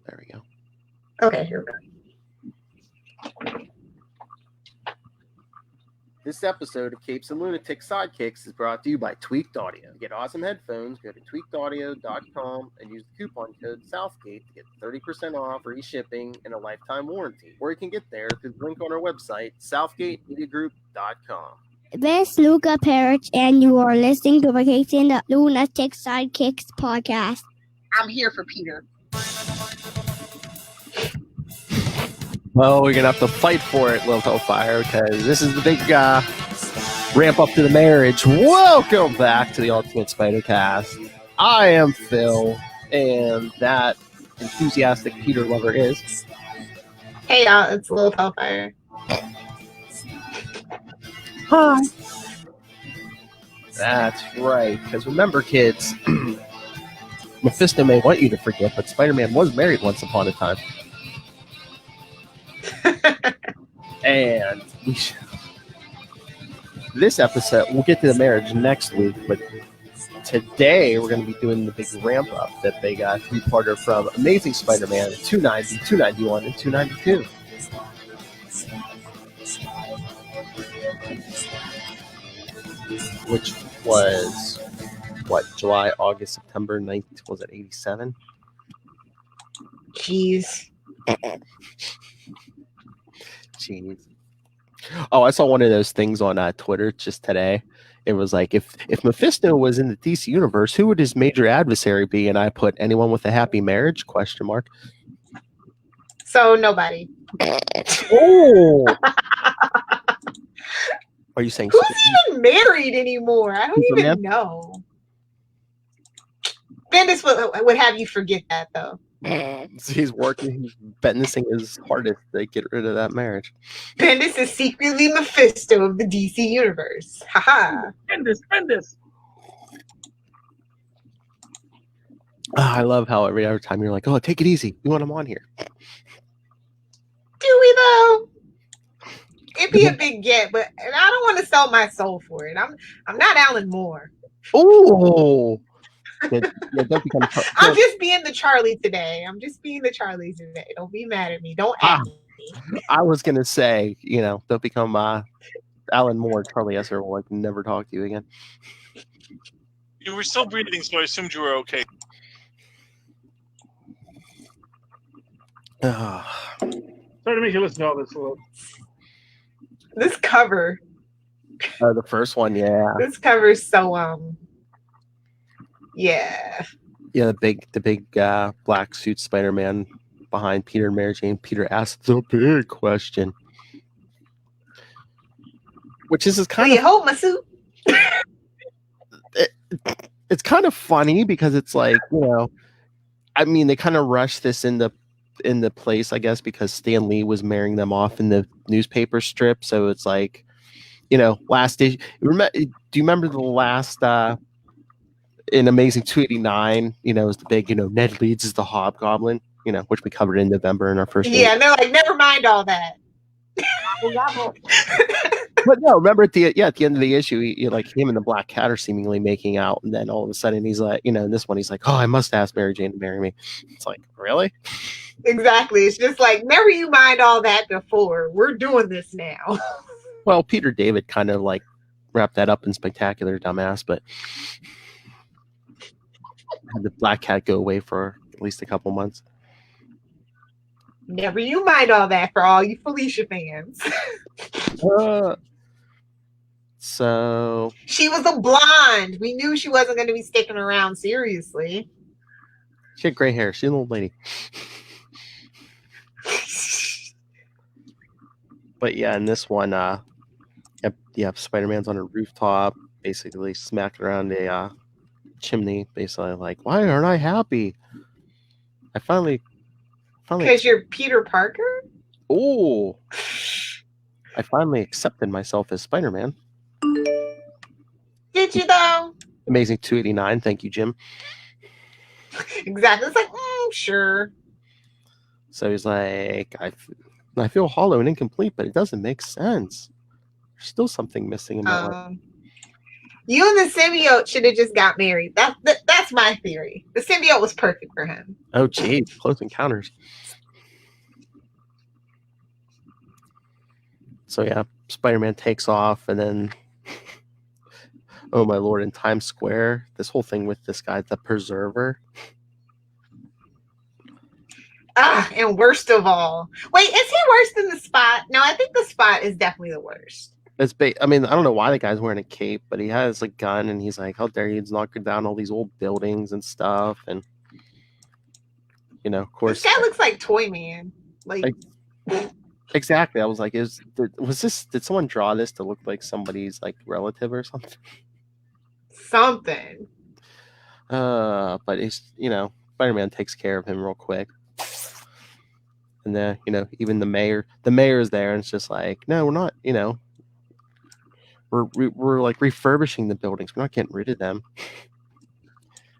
There we go. Okay, here we go. This episode of Capes and Lunatics Sidekicks is brought to you by Tweaked Audio. To get awesome headphones, go to tweakedaudio.com and use the coupon code Southgate to get 30% off, free shipping, and a lifetime warranty. Or you can get there through the link on our website, southgatemediagroup.com. This is Phil Perich, and you are listening to Vacation the Lunatics Sidekicks Podcast. I'm here for Peter. Well, we're going to have to fight for it, Lilith Hellfire, because this is the big ramp up to the marriage. Welcome back to the Ultimate Spider Cast. I am Phil, and that enthusiastic Peter lover is... Hey, y'all, it's Lilith Hellfire. Hi. That's right, because remember, kids, Mephisto may want you to forget, but Spider-Man was married once upon a time. And this episode, we'll get to the marriage next week, but today we're going to be doing the big ramp up that they got three-parter from Amazing Spider-Man 290, 291, and 292. Which was, what, July, August, September 9th, was it 87? Jeez. Jeez. Oh, I saw one of those things on Twitter just today. It was like, if Mephisto was in the DC universe, who would his major adversary be? And I put anyone with a happy marriage? ? So nobody. Oh. Are you saying who's even married anymore? I don't Superman? even know. Bendis would have you forget that, though. He's working, he's Bendising his hardest to get rid of that marriage. Bendis is secretly Mephisto of the DC universe. Haha. Bendis. I love how every time you're like, oh, take it easy. You want him on here. Do we though? It'd be a big get, but I don't want to sell my soul for it. I'm not Alan Moore. Oh. Yeah, don't become I'm just being the Charlie today. Don't be mad at me. Don't at me. I was gonna say, don't become Alan Moore. Charlie Esser will never talk to you again. You were still breathing, so I assumed you were okay. Sorry to make you listen to all this. This cover. The first one, yeah. This cover is so yeah. Yeah, the big black suit Spider-Man behind Peter and Mary Jane. Peter asks the big question, which is kind of hold my suit. It's kind of funny because it's like, I mean, they kind of rushed this into place, I guess, because Stan Lee was marrying them off in the newspaper strip. So it's like, last issue. Do you remember the last? In Amazing 289, it was the big, Ned Leeds is the Hobgoblin, which we covered in November in our first. Yeah, and they're like, never mind all that. But no, remember at the end of the issue, him and the Black Cat are seemingly making out, and then all of a sudden he's like, in this one he's like, oh, I must ask Mary Jane to marry me. It's like, really? Exactly. It's just like, never you mind all that before. We're doing this now. Well, Peter David kind of wrapped that up in Spectacular Dumbass, but had the Black Cat go away for at least a couple months. Never you mind all that for all you Felicia fans. So she was a blonde. We knew she wasn't going to be sticking around seriously. She had gray hair. She's an old lady. But yeah, in this one, Spider-Man's on a rooftop, basically smacking around a chimney, basically like, why aren't I happy? I finally because you're Peter Parker. Oh, I finally accepted myself as Spider-Man. Did you though? Amazing 289. Thank you, Jim. Exactly. It's like, sure. So he's like, I feel hollow and incomplete, but it doesn't make sense. There's still something missing in my life. You and the symbiote should have just got married. That's my theory. The symbiote was perfect for him. Oh, geez, Close Encounters. So yeah, Spider-Man takes off, and then, oh my lord, in Times Square, this whole thing with this guy, the Preserver. And worst of all, wait, is he worse than the Spot? No, I think the Spot is definitely the worst. I mean, I don't know why the guy's wearing a cape, but he has a gun, and he's like, "How dare you knock down all these old buildings and stuff?" And of course, this guy looks like Toy Man. Like exactly. I was like, did someone draw this to look like somebody's like relative or something? Something. But it's Spider-Man takes care of him real quick. And then, even the mayor is there, and it's just like, no, we're not, we're like refurbishing the buildings. We're not getting rid of them.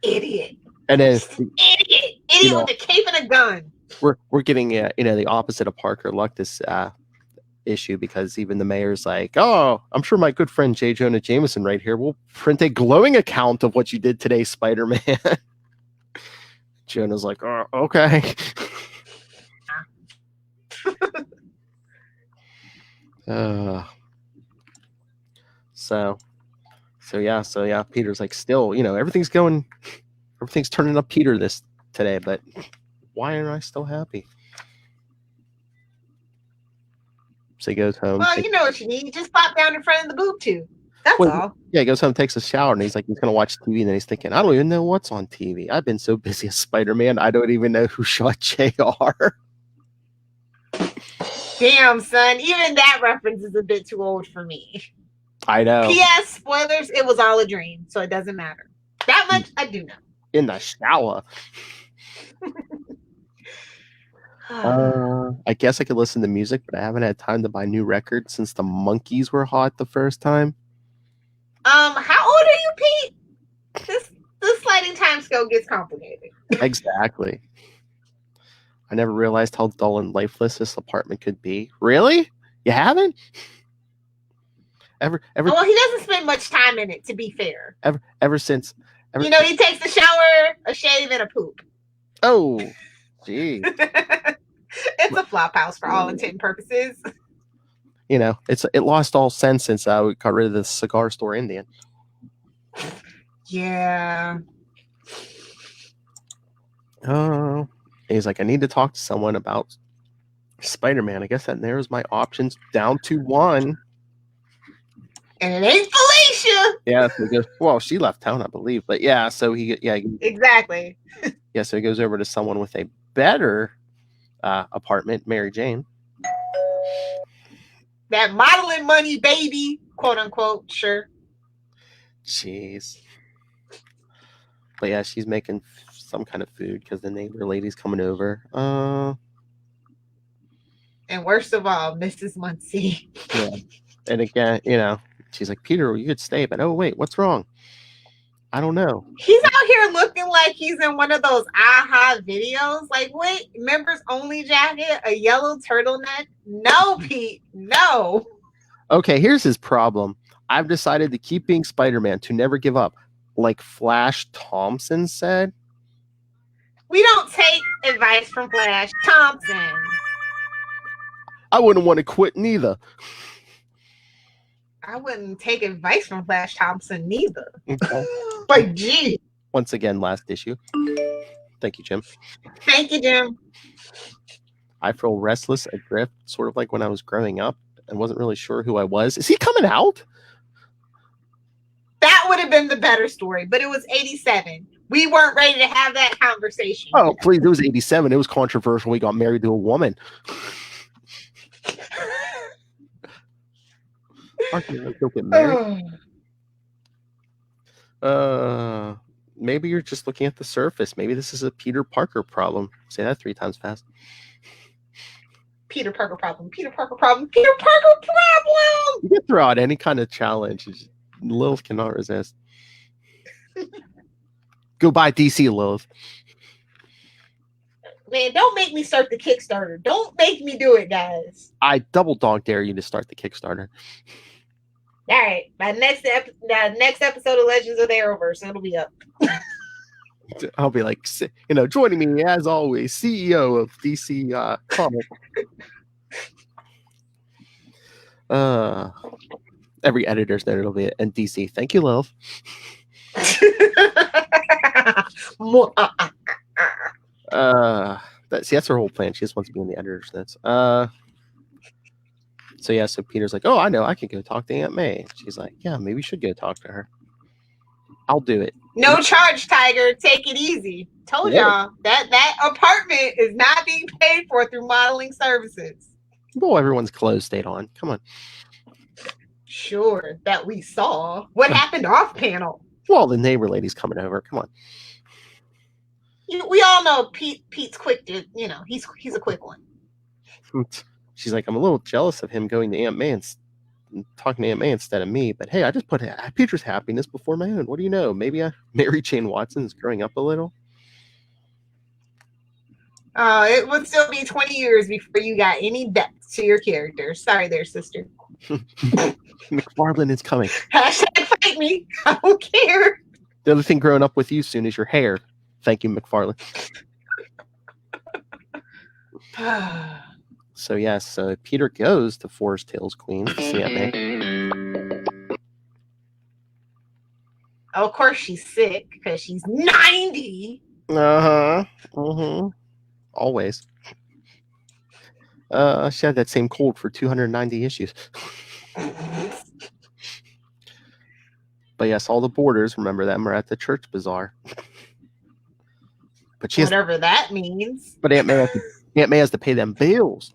Idiot. And then idiot with a cape and a gun. We're getting the opposite of Parker Luck this issue, because even the mayor's like, oh, I'm sure my good friend J. Jonah Jameson right here will print a glowing account of what you did today, Spider-Man. Jonah's like, oh, okay. So yeah, Peter's like, still, everything's turning up Peter today, but why aren't I still happy? So he goes home. Well, you know what you need. You just pop down in front of the boob tube. That's all. Yeah, he goes home, takes a shower, and he's like, he's gonna watch TV, and then he's thinking, I don't even know what's on TV. I've been so busy as Spider-Man, I don't even know who shot JR. Damn, son. Even that reference is a bit too old for me. I know. P.S. Spoilers, it was all a dream, so it doesn't matter. That much I do know. In the shower. I guess I could listen to music, but I haven't had time to buy new records since the Monkees were hot the first time. How old are you, Pete? This sliding time scale gets complicated. Exactly. I never realized how dull and lifeless this apartment could be. Really? You haven't? Ever? Well, he doesn't spend much time in it, to be fair. Ever since. He takes a shower, a shave, and a poop. Oh, gee. It's a flop house for all intent and purposes. It lost all sense since we got rid of the cigar store Indian. Yeah. Oh. He's like, I need to talk to someone about Spider-Man. I guess that narrows my options down to one. And it ain't Felicia. Yeah, so he goes, well, she left town, I believe. But yeah, so exactly. Yeah, so he goes over to someone with a better apartment, Mary Jane. That modeling money, baby, quote unquote, sure. Jeez. But yeah, she's making some kind of food because the neighbor lady's coming over. And worst of all, Mrs. Muncie. Yeah. And again, she's like, Peter, you could stay, but oh wait, what's wrong? I don't know. He's out here looking like he's in one of those AHA videos. Like, wait, members only jacket, a yellow turtleneck? No, Pete, no. Okay, here's his problem. I've decided to keep being Spider-Man, to never give up. Like Flash Thompson said. We don't take advice from Flash Thompson. I wouldn't want to quit neither. I wouldn't take advice from Flash Thompson neither. Okay. Like, gee. Once again, last issue. Thank you, Jim. Thank you, Jim. I feel restless, adrift, sort of like when I was growing up and wasn't really sure who I was. Is he coming out? That would have been the better story, but it was 87. We weren't ready to have that conversation. Oh, please, it was 87. It was controversial. We got married to a woman. Don't get married. Maybe you're just looking at the surface. Maybe this is a Peter Parker problem. Say that 3 times fast. Peter Parker problem. Peter Parker problem. Peter Parker problem. You can throw out any kind of challenge. Lilith cannot resist. Goodbye, DC, Lilith. Man, don't make me start the Kickstarter. Don't make me do it, guys. I double dog dare you to start the Kickstarter. All right, by next episode of Legends of the Arrowverse, it'll be up. I'll be like, joining me as always, CEO of DC Comics. Every editor's note it'll be and DC. Thank you, Lilith. That's her whole plan. She just wants to be in the editor's notes. So Peter's like, oh, I know, I can go talk to Aunt May. She's like, yeah, maybe we should go talk to her. I'll do it. No charge, Tiger. Take it easy. Told y'all that apartment is not being paid for through modeling services. Well, everyone's clothes stayed on. Come on. Sure, that we saw. What happened off panel? Well, the neighbor lady's coming over. Come on. We all know Pete's quick to, he's a quick one. She's like, I'm a little jealous of him going to Aunt May and talking to Aunt May instead of me. But hey, I just put Peter's happiness before my own. What do you know? Maybe Mary Jane Watson is growing up a little. It would still be 20 years before you got any depth to your character. Sorry there, sister. McFarlane is coming. Hashtag fight me. I don't care. The other thing growing up with you soon is your hair. Thank you, McFarlane. So Peter goes to Forest Hills Queens to see Aunt May. Oh, of course she's sick because she's 90. Uh-huh. Mm-hmm. Always. She had that same cold for 290 issues. But yes, all the boarders, remember them, are at the church bazaar. But whatever that means. But Aunt May has to pay them bills.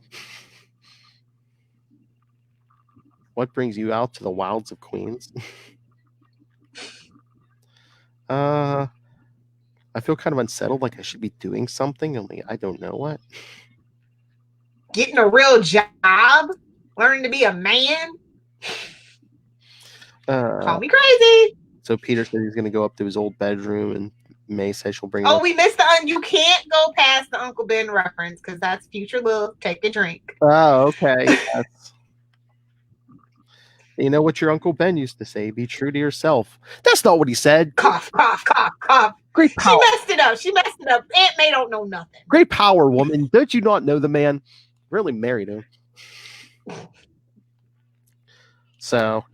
What brings you out to the wilds of Queens? I feel kind of unsettled, like I should be doing something, only I don't know what. Getting a real job? Learning to be a man? Call me crazy. So Peter said he's going to go up to his old bedroom, and May says she'll bring. Oh, we missed you can't go past the Uncle Ben reference because that's future Lil. Take a drink. Oh, okay. Yes. You know what your Uncle Ben used to say? Be true to yourself. That's not what he said. Cough, cough, cough, cough. Great power. She messed it up. Aunt May don't know nothing. Great power, woman. Don't you not know the man? Really married him. So,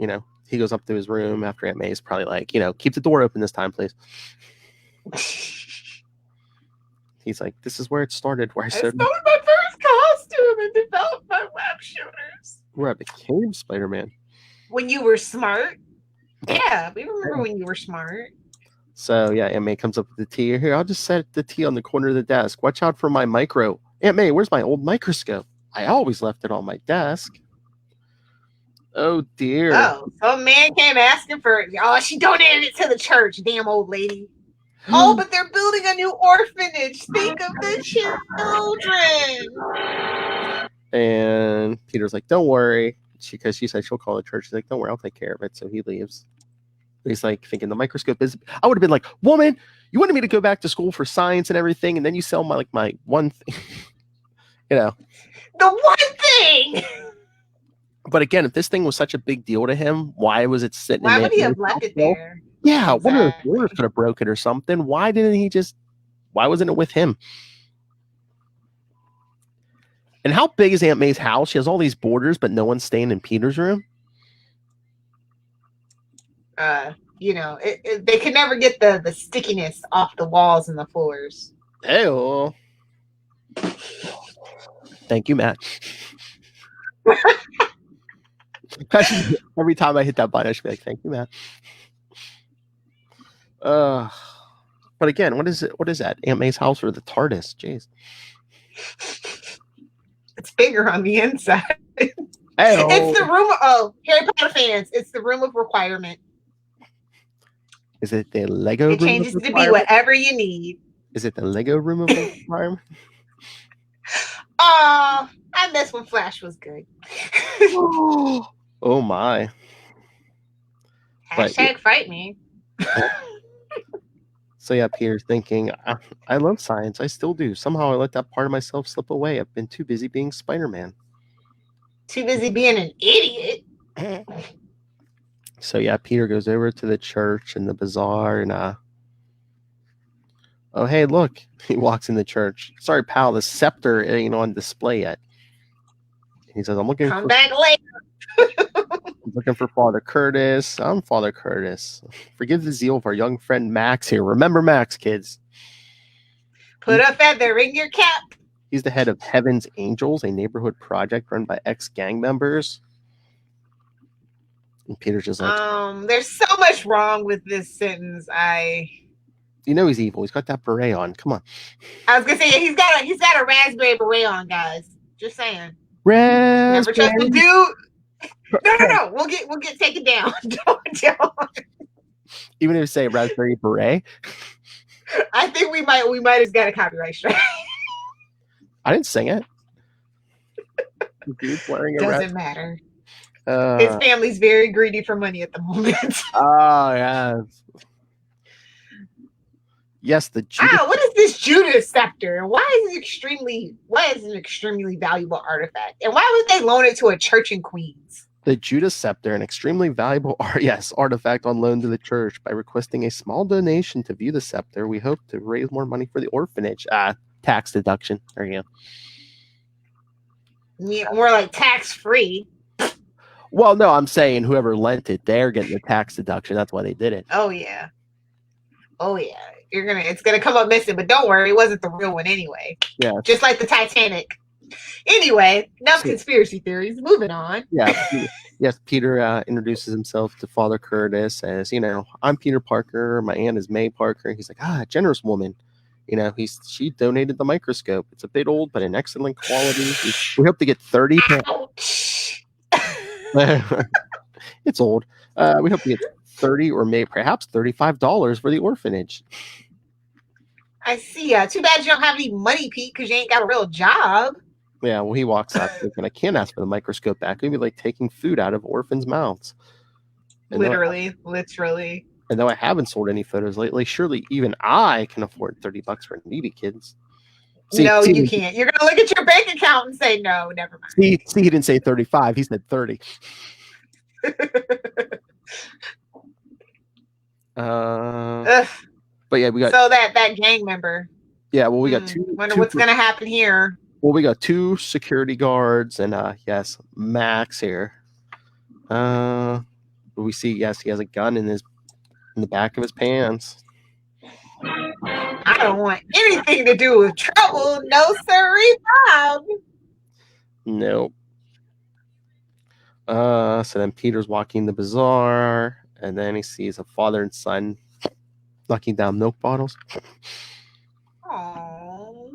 he goes up to his room after Aunt May's probably like, keep the door open this time, please. He's like, this is where it started. Where I started my first costume and developed my web shooters. Where I became Spider-Man. When you were smart. Yeah, we remember when you were smart. So, yeah, Aunt May comes up with the tea. Here, I'll just set the tea on the corner of the desk. Watch out for my micro. Aunt May, where's my old microscope? I always left it on my desk. Oh, dear. Oh, some man came asking for it. Oh, she donated it to the church. Damn old lady. Oh, but they're building a new orphanage. Think of the children. And Peter's like, don't worry. Because she said she'll call the church. She's like, don't worry, I'll take care of it. So he leaves. He's like thinking the microscope is. I would have been like, woman, you wanted me to go back to school for science and everything, and then you sell my one thing. The one thing. But again, if this thing was such a big deal to him, why was it sitting? Why would he have left it there? Yeah, one of the boarders could have broke it or something. Why didn't he just? Why wasn't it with him? And how big is Aunt May's house? She has all these boarders, but no one's staying in Peter's room. They could never get the stickiness off the walls and the floors. Hey-oh. Thank you, Matt. Every time I hit that button, I should be like, thank you, Matt. But again, what is it? What is that? Aunt May's house or the TARDIS? Jeez. It's bigger on the inside. Hey-oh. It's the room. Harry Potter fans, it's the room of requirement. Is it the Lego room? It changes to be whatever you need. Is it the Lego room of requirement? I miss when Flash was good. Oh my. Hashtag fight me. So yeah, Peter's thinking, I love science. I still do. Somehow I let that part of myself slip away. I've been too busy being Spider-Man. Too busy being an idiot. So yeah, Peter goes over to the church and the bazaar, and oh hey, look, he walks in the church. Sorry, pal, the scepter ain't on display yet. He says, I'm Come back later. looking for Father Curtis. I'm Father Curtis. Forgive the zeal of our young friend Max here. Remember Max, kids. Put a feather in your cap. He's the head of Heaven's Angels, a neighborhood project run by ex-gang members. And Peter's just like, there's so much wrong with this sentence. You know he's evil. He's got that beret on. Come on. I was gonna say he's got a raspberry beret on, guys. Just saying. Raspberry. Never trust the dude. No. We'll get taken down. Don't. Even if you say raspberry beret. I think we might have got a copyright strike. I didn't sing it. Dude's wearing a Doesn't matter. His family's very greedy for money at the moment. Oh yeah. Yes, the Judas. What is this Judas scepter? Why is it an extremely valuable artifact? And why would they loan it to a church in Queens? The Judas scepter, an extremely valuable artifact on loan to the church. By requesting a small donation to view the scepter, we hope to raise more money for the orphanage. Tax deduction. There you go. Yeah, more like tax-free. Well, no, I'm saying whoever lent it, they're getting the tax deduction. That's why they did it. Oh yeah. It's gonna come up missing, but don't worry, it wasn't the real one anyway. Yeah. Just like the Titanic. Anyway, enough conspiracy theories. Moving on. Yeah. Yes, Peter introduces himself to Father Curtis as, I'm Peter Parker. My aunt is May Parker. He's like, generous woman. She donated the microscope. It's a bit old, but in excellent quality. We hope to get 30 pounds. It's old. We hope to get 30 or maybe perhaps $35 for the orphanage. I see. Too bad you don't have any money, Pete, because you ain't got a real job. Yeah, well, he walks out thinking, I can't ask for the microscope back. It'd be like taking food out of orphans' mouths. Literally. And though I haven't sold any photos lately, surely even I can afford $30 for needy kids. No, you can't. You're gonna look at your bank account and say, no, never mind. See, he didn't say 35. He said 30. But yeah, we got that gang member. Yeah, well, we got two. Wonder what's gonna happen here. Well, we got 2 security guards and yes, Max here. We see he has a gun in the back of his pants. I don't want anything to do with trouble. No, sirree, Bob. Nope. So then Peter's walking the bazaar, and then he sees a father and son knocking down milk bottles. Aww.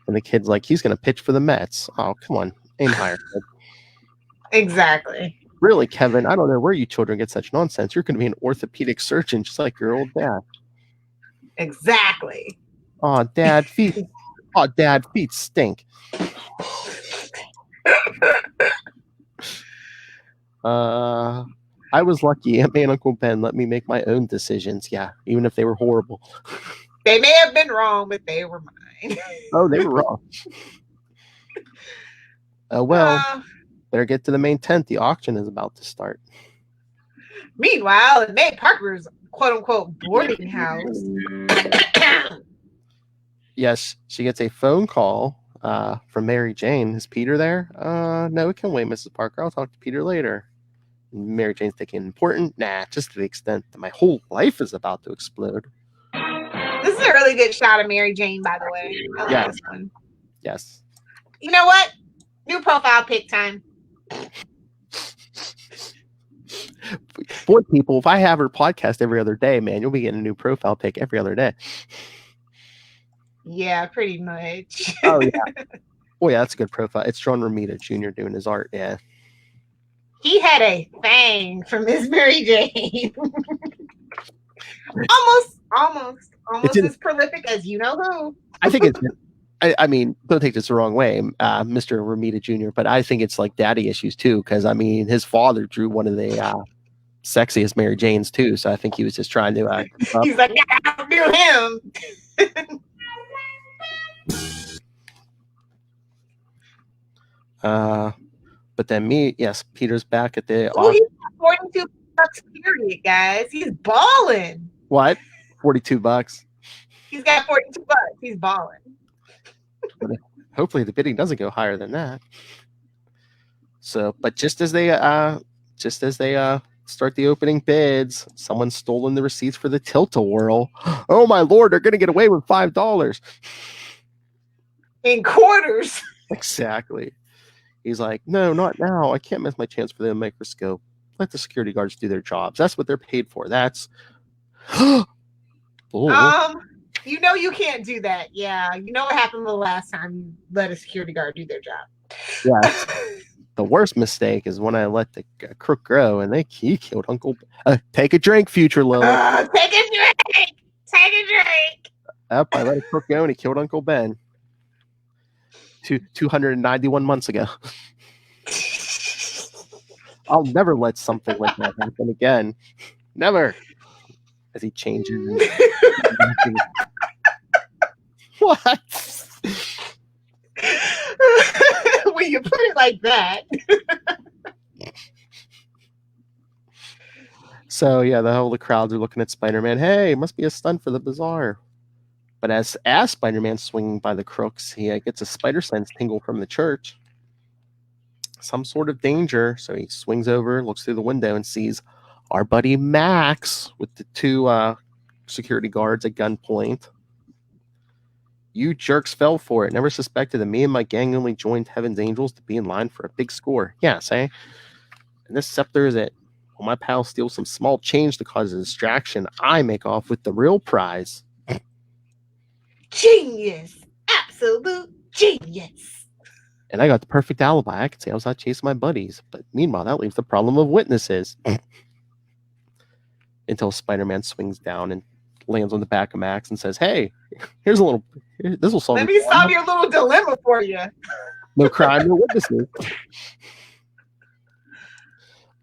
And the kid's like, he's going to pitch for the Mets. Oh, come on. Aim higher, kid. Exactly. Really, Kevin, I don't know where you children get such nonsense. You're going to be an orthopedic surgeon just like your old dad. Exactly. Oh, Dad, feet stink. I was lucky. Aunt May and Uncle Ben let me make my own decisions. Yeah, even if they were horrible. They may have been wrong, but they were mine. Oh, they were wrong. Well, better get to the main tent. The auction is about to start. Meanwhile, in May Parker's quote-unquote boarding house. Yes, she gets a phone call from Mary Jane. Is Peter there? No, it can wait, Mrs. Parker. I'll talk to Peter later. Mary Jane's thinking, important? Nah, just to the extent that my whole life is about to explode. This is a really good shot of Mary Jane, by the way. I like this one. Yes. You know what? New profile pic time. Boy, people, if I have her podcast every other day, man, you'll be getting a new profile pic every other day. Yeah, pretty much. Oh, yeah. Oh, yeah, that's a good profile. It's John Romita Jr. doing his art, yeah. He had a thing for Miss Mary Jane. almost as prolific as you know who. I think it's, I mean, don't take this the wrong way, Mr. Romita Jr., but I think it's like daddy issues too, because I mean, his father drew one of the sexiest Mary Janes too, so I think he was just trying to keep up. He's like, yeah, I'll do him. But then Peter's back at the He's got 42 period, guys. He's balling. What? $42. He's got $42. He's balling. Hopefully the bidding doesn't go higher than that. So, but just as they start the opening bids, someone's stolen the receipts for the tilt-a-whirl. Oh my lord, they're gonna get away with $5 in quarters. Exactly. He's like, no, not now. I can't miss my chance for the microscope. Let the security guards do their jobs. That's what they're paid for. That's you know you can't do that. Yeah, you know what happened the last time you let a security guard do their job. Yeah. The worst mistake is when I let the crook grow and he killed Uncle. Take a drink, future Lilith. Take a drink. Take a drink. Yep, I let a crook go and he killed Uncle Ben. 291 months ago. I'll never let something like that happen again. Never. As he changes. What? When you put it like that. So yeah, the crowds are looking at Spider-Man. Hey, it must be a stunt for the bazaar. But as Spider-Man's swinging by the crooks, he gets a spider sense tingle from the church. Some sort of danger. So he swings over, looks through the window, and sees our buddy Max with the two security guards at gunpoint. You jerks fell for it. Never suspected that me and my gang only joined Heaven's Angels to be in line for a big score. Yes, eh? And this scepter is it. While my pal steals some small change to cause a distraction, I make off with the real prize. Genius. Absolute genius. And I got the perfect alibi. I could say I was out chasing my buddies. But meanwhile, that leaves the problem of witnesses. Until Spider-Man swings down and lands on the back of Max and says, hey, here's a little... This will solve. Let me solve your little dilemma for you. No crime, no witnesses.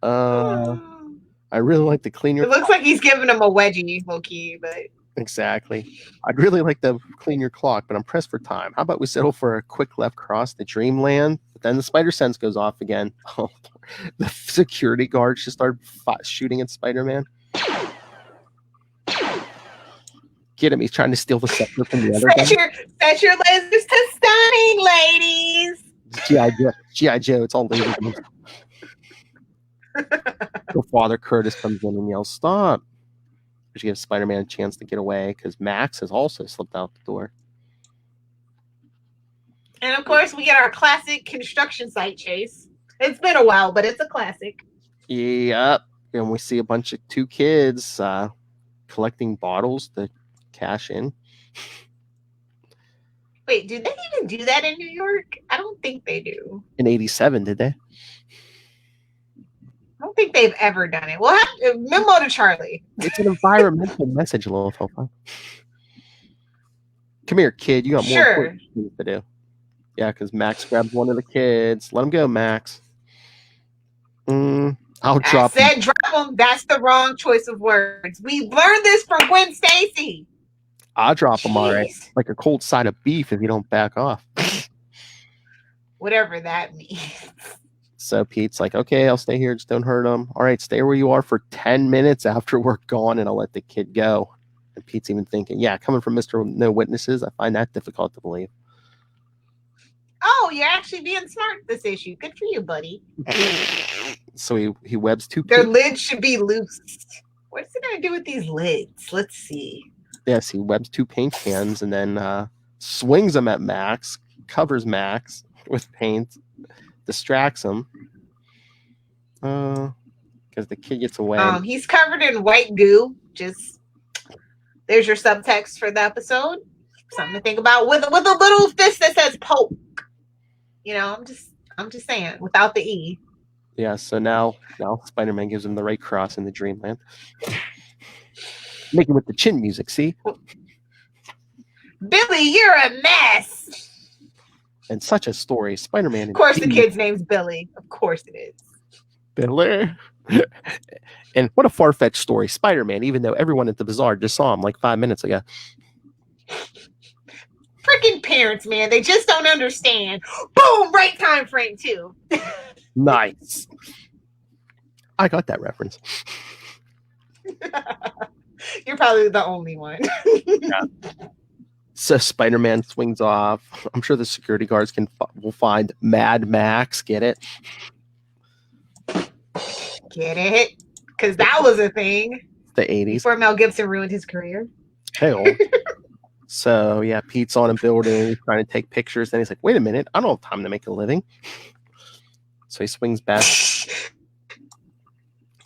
I really like to clean your... It looks like he's giving him a wedgie, low-key, but... Exactly. I'd really like to clean your clock, but I'm pressed for time. How about we settle for a quick left cross to Dreamland? But then the spider sense goes off again. Oh, the security guards just start shooting at Spider-Man. Get him. He's trying to steal the scepter from the other guy. Set your lasers to stunning, ladies. G.I. Joe. It's all laser guns. So Father Curtis comes in and yells, stop. Which gives Spider-Man a chance to get away because Max has also slipped out the door. And of course, we get our classic construction site chase. It's been a while, but it's a classic. Yep. And we see a bunch of two kids collecting bottles to cash in. Wait, do they even do that in New York? I don't think they do. In 87, did they? I don't think they've ever done it. Well, memo to Charlie. It's an environmental message, Lilith Hellfire. Come here, kid. You got more important things to do. Yeah, because Max grabs one of the kids. Let him go, Max. I'll drop him. Drop him. That's the wrong choice of words. We learned this from Gwen Stacy. I'll drop him, all right. Like a cold side of beef if you don't back off. Whatever that means. So Pete's like, okay, I'll stay here. Just don't hurt him. All right, stay where you are for 10 minutes after we're gone, and I'll let the kid go. And Pete's even thinking, yeah, coming from Mr. No Witnesses, I find that difficult to believe. Oh, you're actually being smart this issue. Good for you, buddy. So he webs two Their lids should be loose. What's he going to do with these lids? Let's see. Yes, he webs two paint cans and then swings them at Max, covers Max with paint, distracts him. Because the kid gets away. He's covered in white goo. Just there's your subtext for the episode. Something to think about with a little fist that says poke. You know, I'm just saying, without the E. Yeah, so now Spider-Man gives him the right cross in the Dreamland. Make it with the chin music, see? Billy, you're a mess. And such a story. Spider-Man. Of course the kid's name's Billy. Of course it is. Billy. And what a far-fetched story. Spider-Man, even though everyone at the bazaar just saw him like 5 minutes ago. Freaking parents, man. They just don't understand. Boom! Right time frame, too. Nice. I got that reference. You're probably the only one. So Spider-Man swings off. I'm sure the security guards will find Mad Max. Get it? Get it? Because that was a thing. The 80s. Before Mel Gibson ruined his career. Hell. So yeah, Pete's on a building. He's trying to take pictures. Then he's like, wait a minute. I don't have time to make a living. So he swings back.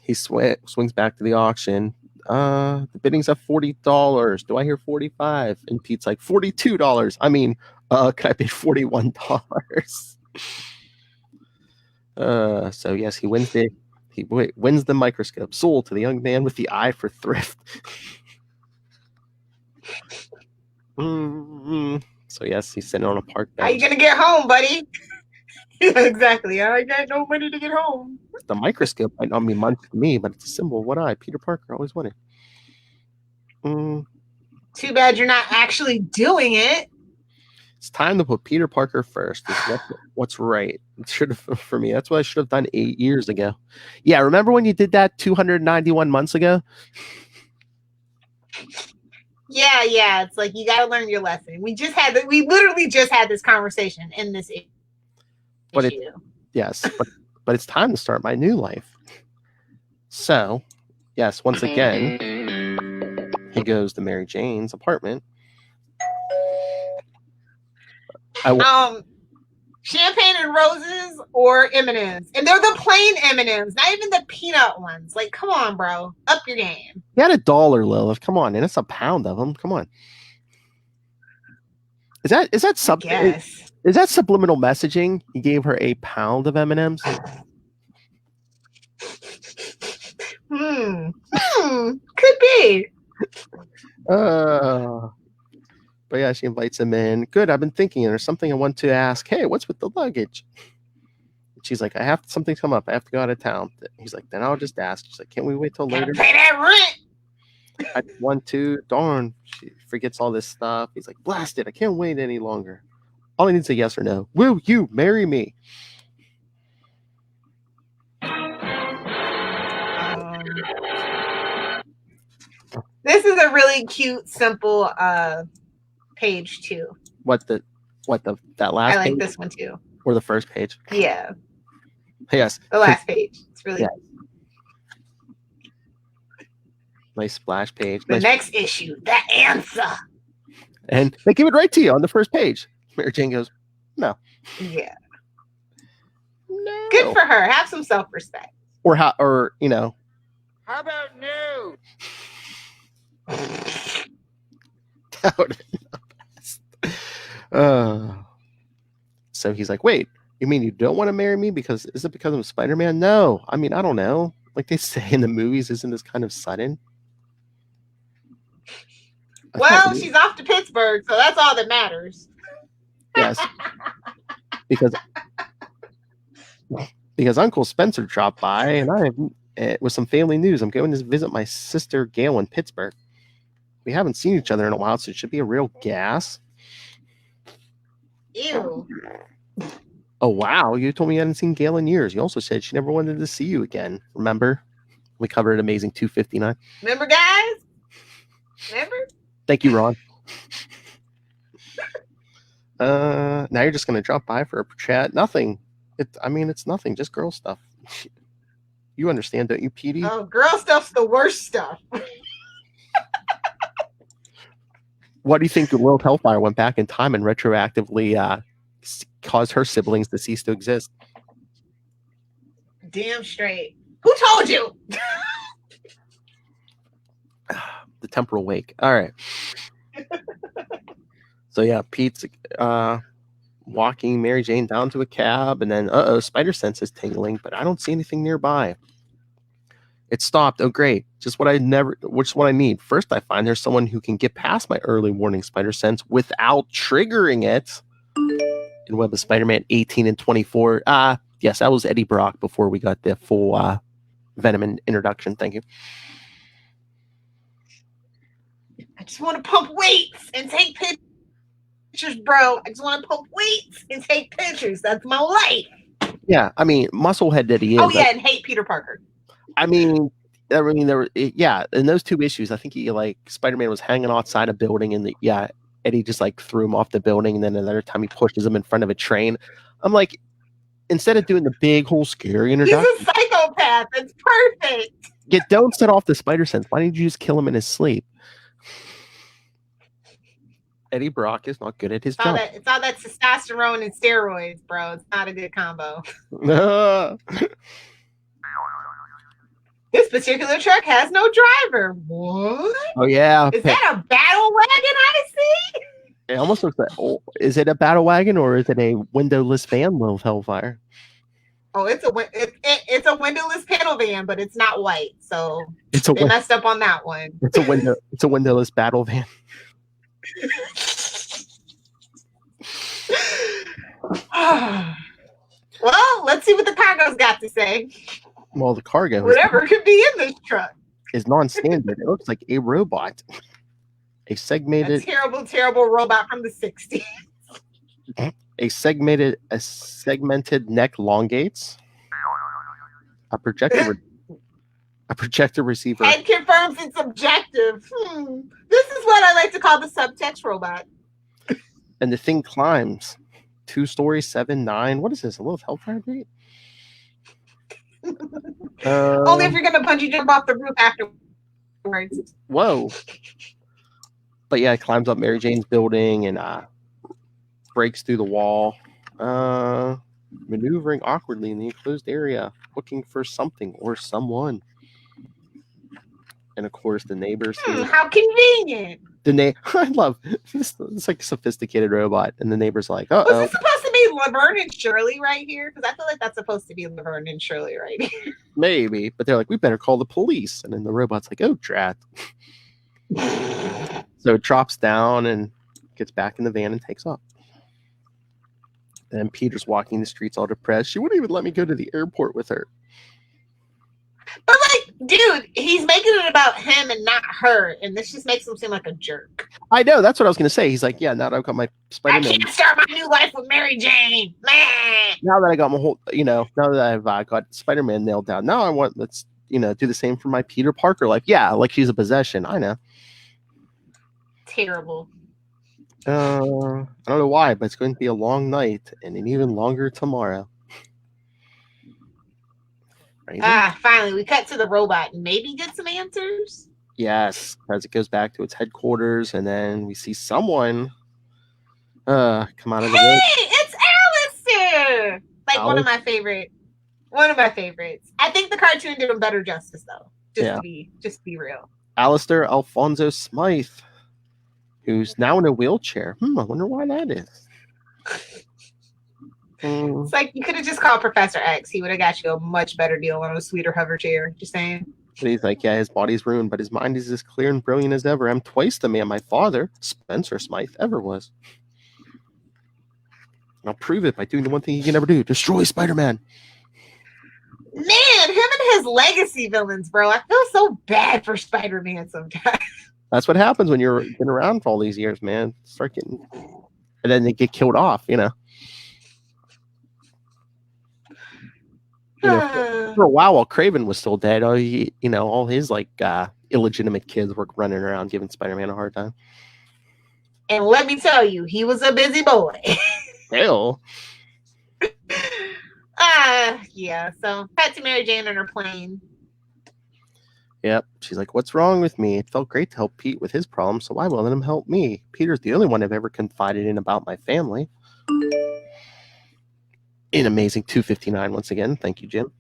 He swings back to the auction. The bidding's at $40. Do I hear 45? And Pete's like, $42. I mean, can I bid $41? So yes, he wins the microscope sold to the young man with the eye for thrift. So yes, he's sitting on a park bench. How you gonna get home, buddy? Exactly. I got no money to get home. The microscope might not mean much to me, but it's a symbol of what Peter Parker, always wanted. Too bad you're not actually doing it. It's time to put Peter Parker first. It's what's right. It should have for me. That's what I should have done 8 years ago. Yeah, remember when you did that 291 months ago? Yeah. It's like you got to learn your lesson. We literally just had this conversation in this issue. But but it's time to start my new life. So, yes, once again, he goes to Mary Jane's apartment. Champagne and roses or M&Ms, and they're the plain M&Ms, not even the peanut ones. Like, come on, bro, up your game. You had $1, Lilith. Come on, and it's a pound of them. Come on. Is that something? Yes. Is that subliminal messaging? He gave her a pound of M&Ms. Could be. But yeah, she invites him in. Good, I've been thinking there's something I want to ask. Hey, what's with the luggage? She's like, I have something come up. I have to go out of town. He's like, then I'll just ask. She's like, can't we wait till later? Pay that rent. I want to. Darn. She forgets all this stuff. He's like, blast it. I can't wait any longer. All I need is a yes or no. Will you marry me? This is a really cute, simple page too. That last? I like page? this one too. Or the first page? Yeah. Yes. The last page. It's really nice splash page. The next issue, the answer. And they give it right to you on the first page. Mary Jane goes, no. Yeah. No. Good for her. Have some self-respect. Or you know. How about no? So he's like, wait, you mean you don't want to marry me is it because I'm Spider-Man? No. I mean, I don't know. Like they say in the movies, isn't this kind of sudden? Well, she's off to Pittsburgh, so that's all that matters. Yes. Because Uncle Spencer dropped by and I have with some family news. I'm going to visit my sister Gail in Pittsburgh. We haven't seen each other in a while, so it should be a real gas. Ew. Oh, wow. You told me you hadn't seen Gail in years. You also said she never wanted to see you again. Remember? We covered Amazing 259. Remember, guys? Remember? Thank you, Ron. Now you're just going to drop by for a chat. Nothing. It's nothing. Just girl stuff. You understand, don't you, Petey? Oh, girl stuff's the worst stuff. What do you think Lilith Hellfire went back in time and retroactively caused her siblings to cease to exist? Damn straight. Who told you? The temporal wake. All right. So yeah, Pete's walking Mary Jane down to a cab, and then spider sense is tingling, but I don't see anything nearby. It stopped. Oh, great. Just what I need. First, I find there's someone who can get past my early warning spider sense without triggering it. In Web of Spider-Man 18 and 24. Yes, that was Eddie Brock before we got the full Venom introduction. Thank you. I just want to pump weights and take pictures, bro. I just want to pump weights and take pictures. That's my life. Yeah, I mean, musclehead that he is. Oh, yeah, and hate Peter Parker. I mean, yeah, in those two issues, I think Spider-Man was hanging outside a building, and Eddie just like threw him off the building, and then another time he pushes him in front of a train. I'm like, instead of doing the big whole scary introduction, he's a psychopath. It's perfect. Don't set off the spider sense. Why didn't you just kill him in his sleep? Eddie Brock is not good at his job. It's all that testosterone and steroids, bro. It's not a good combo. This particular truck has no driver. What? Oh yeah. Is that a battle wagon I see? It almost looks like. Oh, is it a battle wagon or is it a windowless van, Lilith Hellfire? Oh, it's a windowless panel van, but it's not white, so they messed up on that one. It's a windowless battle van. Well, let's see what the cargo's got to say. Well, the cargo, whatever could be in this truck, is non-standard. It looks like a robot, a segmented, terrible robot from the 60s. A segmented neck elongates. A projector receiver. Head confirms it's objective. This is what I like to call the subtext robot. And the thing climbs 2 stories, 7, 9. What is this? A little Hellfire gate? Only if you're gonna bungee jump off the roof afterwards. Whoa! But yeah, it climbs up Mary Jane's building and breaks through the wall, maneuvering awkwardly in the enclosed area, looking for something or someone. And of course, the neighbors. How convenient! I love this. It's like a sophisticated robot, and the neighbor's like, "Uh-oh." Was this supposed to be Laverne and Shirley right here? Because I feel like that's supposed to be Laverne and Shirley right here. Maybe, but they're like, "We better call the police." And then the robot's like, "Oh, drat!" So it drops down and gets back in the van and takes off. And Peter's walking the streets all depressed. She wouldn't even let me go to the airport with her. But like, dude, he's making it about him and not her, and this just makes him seem like a jerk. I know, that's what I was gonna say. He's like, yeah, now that I've got my Spider-Man. I can't start my new life with Mary Jane. Man. Now that I got my whole, now that I've got Spider-Man nailed down, now I want let's do the same for my Peter Parker life. Yeah, like she's a possession. I know. Terrible. I don't know why, but it's going to be a long night and an even longer tomorrow. Right? Finally, we cut to the robot and maybe get some answers. Yes, as it goes back to its headquarters, and then we see someone come out of the Hey, it's Alistair! Like one of my favorites. I think the cartoon did him better justice, though. Just to be real. Alistair Alfonso Smythe, who's now in a wheelchair. I wonder why that is. It's like you could have just called Professor X. He would have got you a much better deal on a sweeter hover chair. Just saying. But he's like, yeah, his body's ruined, but his mind is as clear and brilliant as ever. I'm twice the man my father, Spencer Smythe, ever was. I'll prove it by doing the one thing he can never do: destroy Spider-Man. Man, him and his legacy villains, bro. I feel so bad for Spider-Man sometimes. That's what happens when you're been around for all these years, man. Start getting, and then they get killed off, For a while Craven was still dead, all his illegitimate kids were running around giving Spider-Man a hard time. And let me tell you, he was a busy boy. Hell. Yeah. So cut to Mary Jane on her plane. Yep. She's like, "What's wrong with me? It felt great to help Pete with his problems, so why won't let him help me? Peter's the only one I've ever confided in about my family." In amazing 259 once again. Thank you, Jim.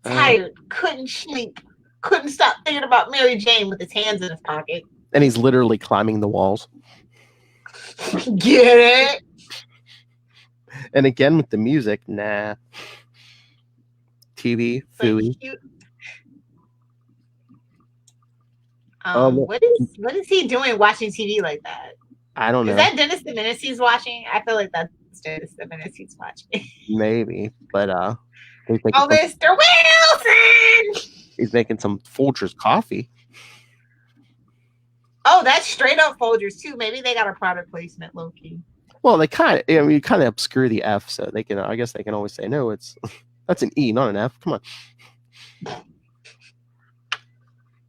Tired, couldn't sleep, couldn't stop thinking about Mary Jane with his hands in his pocket. And he's literally climbing the walls. Get it? And again with the music, nah. TV, Fooey. What is he doing watching TV like that? I don't know. Is that Dennis the Menace he's watching? I feel like that's Dennis the Menace he's watching. Maybe, but Mr. Wilson! He's making some Folgers coffee. Oh, that's straight up Folgers too. Maybe they got a product placement, low key. Well, they kind of obscure the F, so they can. I guess they can always say no. It's That's an E, not an F. Come on.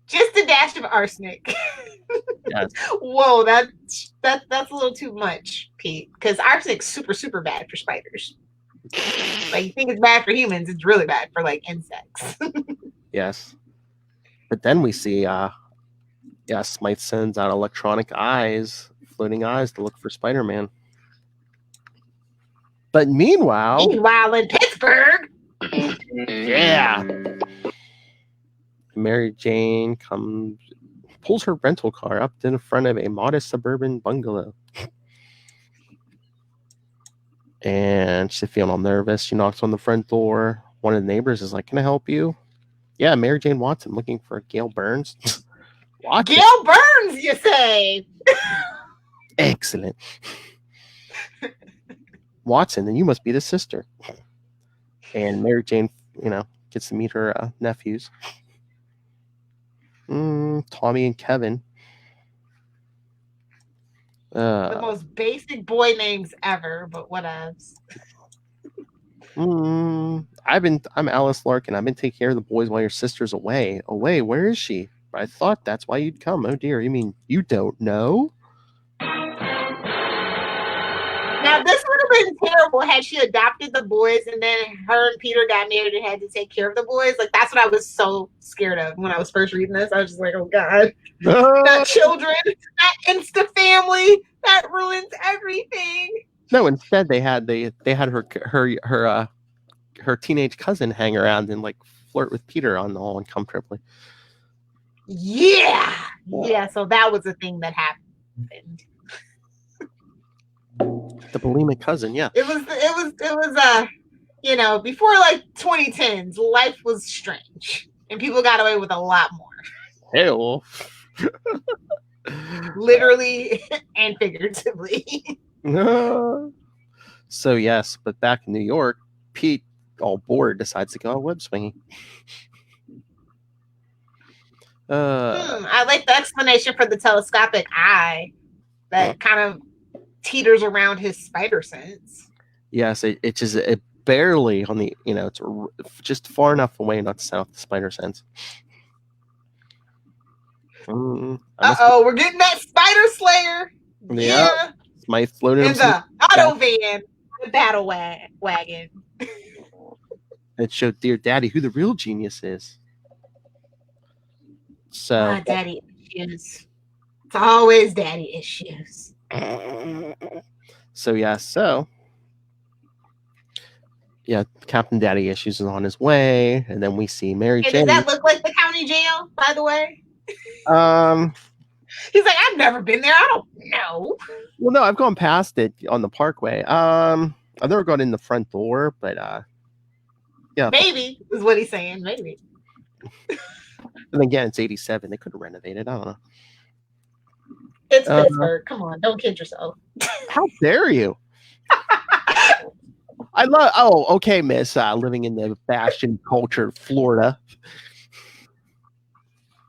Just a dash of arsenic. Yes. Whoa, that's a little too much, Pete. Because arsenic's super bad for spiders. Like, you think it's bad for humans, it's really bad for like insects. Yes. But then we see Smythe sends out electronic eyes, floating eyes to look for Spider-Man. But meanwhile in Pittsburgh. Yeah. Mary Jane pulls her rental car up in front of a modest suburban bungalow. And she's feeling all nervous. She knocks on the front door. One of the neighbors is like, "Can I help you?" "Yeah, Mary Jane Watson, looking for Gail Burns." Watson. Gail Burns, you say? Excellent. "Watson, then you must be the sister." And Mary Jane, gets to meet her nephews. Tommy and Kevin. The most basic boy names ever, but whatevs. I'm Alice Larkin. I've been taking care of the boys while your sister's away. Away? Where is she? I thought that's why you'd come. Oh dear, you mean you don't know? Now, this would have been terrible had she adopted the boys and then her and Peter got married and had to take care of the boys. Like, that's what I was so scared of when I was first reading this. I was just like, oh, God. Not children, that insta family, that ruins everything. No, instead they had her teenage cousin hang around and like flirt with Peter on all uncomfortably. Yeah, so that was the thing that happened. The bulimic cousin, yeah. It was before like 2010s, life was strange and people got away with a lot more. Hell. Literally and figuratively. So yes, but back in New York, Pete, all bored, decides to go out web swinging. I like the explanation for the telescopic eye that kind of teeters around his spider sense. Yes, it barely on the, it's just far enough away not to set off the spider sense. We're getting that spider slayer. Yeah. Smythe floated in the auto van, the battle wagon. It showed Dear Daddy who the real genius is. So daddy issues. It's always daddy issues. Captain Daddy Issues is on his way, and then we see Mary Jane. Does that look like the county jail, by the way? He's like, I've never been there. I don't know. Well, no, I've gone past it on the Parkway. I've never gone in the front door, but yeah. Maybe is what he's saying. Maybe. And again, it's 87. They could have renovated. I don't know. It's Pittsburgh. Come on, don't kid yourself. How dare you? Okay, miss, living in the bastion culture, Florida.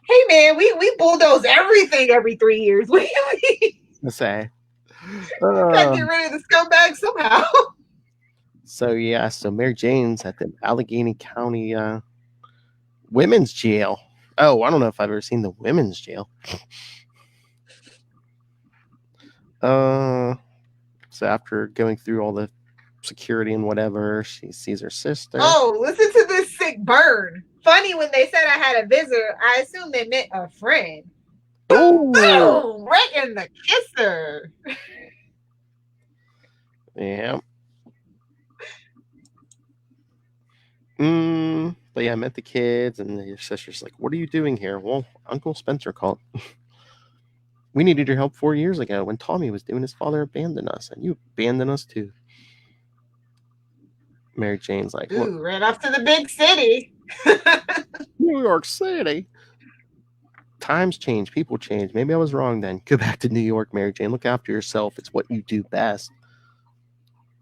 Hey, man, we bulldoze everything every 3 years. What do you mean? To say. Gotta get rid of the scumbag somehow. So Mary Jane's at the Allegheny County women's jail. Oh, I don't know if I've ever seen the women's jail. So after going through all the security and whatever, she sees her sister. Oh, listen to this sick burn. Funny, when they said I had a visitor, I assumed they meant a friend. Oh, boom! Right in the kisser. Yeah. But yeah, I met the kids, and your sister's like, "What are you doing here?" "Well, Uncle Spencer called. We needed your help 4 years ago when Tommy was doing his father abandoned us, and you abandoned us too." Mary Jane's like, "Ooh, right off to the big city." New York City. Times change, people change. Maybe I was wrong then. Go back to New York, Mary Jane. Look after yourself. It's what you do best.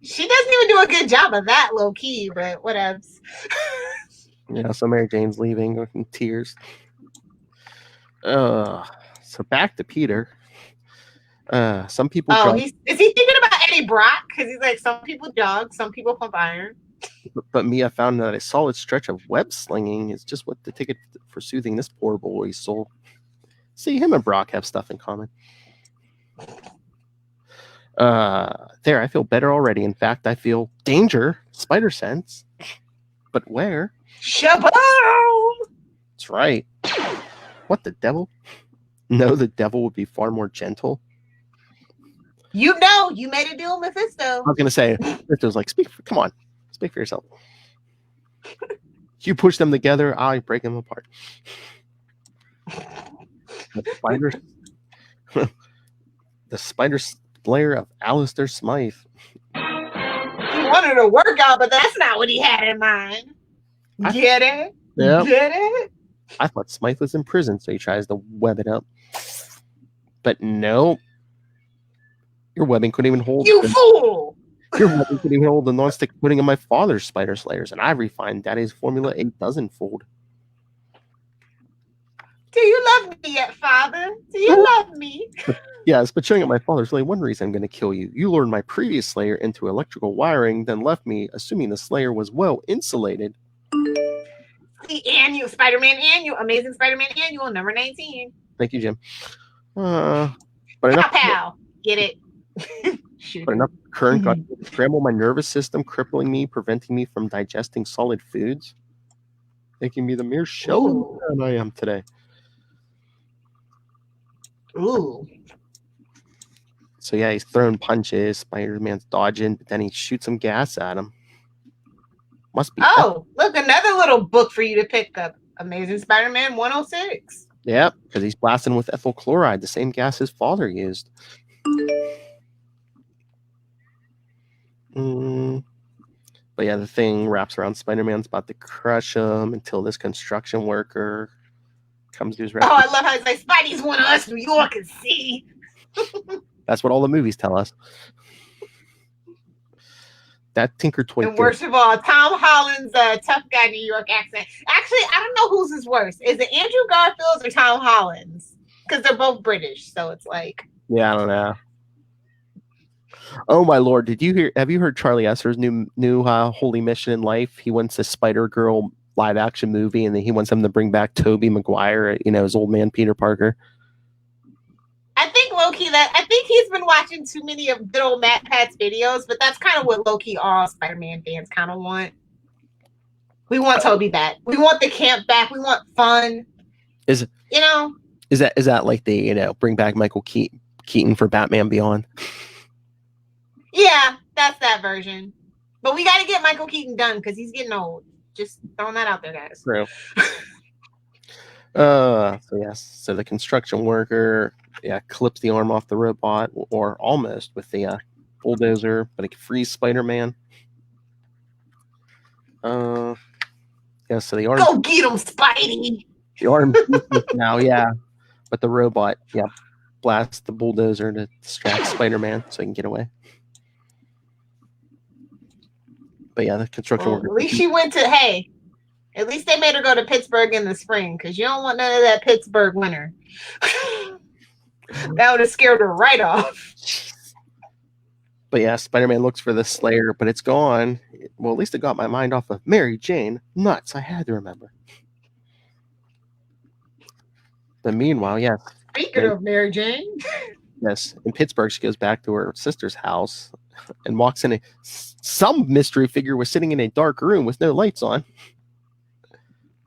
She doesn't even do a good job of that, low key, but whatevs. Yeah, so Mary Jane's leaving in tears. So back to Peter. Some people. Is he thinking about Eddie Brock? Because he's like, some people jog, some people pump iron. But Mia found that a solid stretch of web slinging is just what the ticket for soothing this poor boy's soul. See, him and Brock have stuff in common. There, I feel better already. In fact, I feel danger, spider sense. But where? Shaboom! That's right. What, the devil? No, the devil would be far more gentle. You know, you made a deal with Mephisto. I was going to say, Mephisto's like, come on, speak for yourself. You push them together, I break them apart. The spider slayer of Alistair Smythe. He wanted a workout, but that's not what he had in mind. Get it? Yeah. Get it? I thought Smythe was in prison, so he tries to web it up. But no. Your webbing couldn't even hold. You fool! Your webbing couldn't even hold the non-stick pudding of my father's spider slayers, and I refined Daddy's formula a dozen-fold. Do you love me yet, Father? Do you love me? Yes, but showing up my father's really one reason I'm going to kill you. You lured my previous slayer into electrical wiring, then left me, assuming the slayer was well insulated. The annual Spider-Man annual, Amazing Spider-Man annual, number 19. Thank you, Jim. But enough. Pow. Get it? But enough current got to scramble my nervous system, crippling me, preventing me from digesting solid foods, making me the mere shell of man I am today. Ooh. So yeah, he's throwing punches. Spider-Man's dodging, but then he shoots some gas at him. Must be. Oh, look, another little book for you to pick up. Amazing Spider-Man 106. Yeah, because he's blasting with ethyl chloride, the same gas his father used. But yeah, the thing wraps around Spider-Man's about to crush him until this construction worker comes to his rescue. Oh, I love how he's like, Spidey's one of us, New York, and see. That's what all the movies tell us. That Tinker Toy. And worst of all, Tom Holland's tough guy New York accent. Actually, I don't know whose is worse. Is it Andrew Garfield's or Tom Holland's? Because they're both British, so it's like. Yeah, I don't know. Oh my lord! Have you heard Charlie Esser's new holy mission in life? He wants a Spider-Girl live action movie, and then he wants them to bring back Tobey Maguire, his old man Peter Parker. I think low-key I think he's been watching too many of good old Matt Pat's videos, but that's kind of what low-key all Spider-Man fans kind of want. We want Tobey back. We want the camp back. We want fun. Is that like they bring back Michael Keaton for Batman Beyond? Yeah, that's that version. But we got to get Michael Keaton done because he's getting old. Just throwing that out there, guys. True. So the construction worker, clips the arm off the robot, or almost with the bulldozer, but it can freeze Spider-Man. So the arm. Go get him, Spidey. The arm now, but the robot, blasts the bulldozer to distract Spider-Man so he can get away. But yeah, the construction worker. At least she went to, at least they made her go to Pittsburgh in the spring because you don't want none of that Pittsburgh winter. That would have scared her right off. But yeah, Spider-Man looks for the Slayer, but it's gone. Well, at least it got my mind off of Mary Jane. Nuts, I had to remember. But meanwhile, Speaking of Mary Jane. Yes, in Pittsburgh, she goes back to her sister's house and walks in. Some mystery figure was sitting in a dark room with no lights on.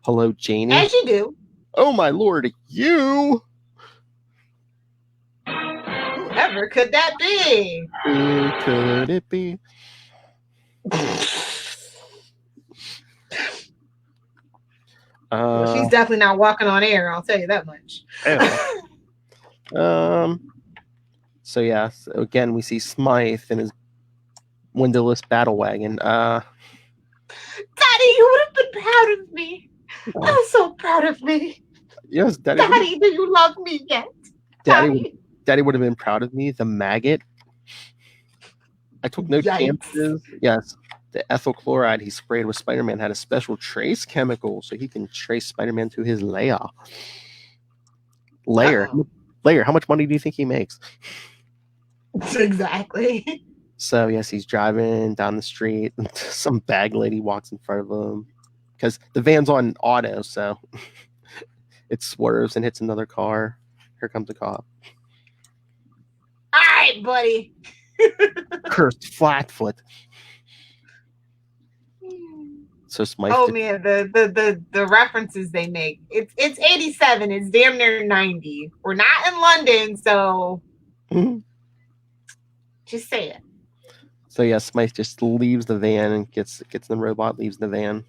Hello, Janie. As you do. Oh my lord, you! Whoever could that be? Who could it be? Well, she's definitely not walking on air, I'll tell you that much. So again we see Smythe in his windowless battle wagon. Daddy, you would have been proud of me. I'm so proud of me. Yes, Daddy. Daddy, do you love me yet? Daddy would have been proud of me. The maggot. I took no chances. Yes. The ethyl chloride he sprayed with Spider-Man had a special trace chemical so he can trace Spider-Man to his lair. Uh-oh. Layer. How much money do you think he makes? Exactly. So yes, he's driving down the street. Some bag lady walks in front of him because the van's on auto, so it swerves and hits another car. Here comes the cop. All right, buddy. Cursed Flatfoot. So Smythe. Oh man, the references they make. It's 87. It's damn near 90. We're not in London, so just say it. So yeah, Smythe just leaves the van and gets in the robot, leaves the van.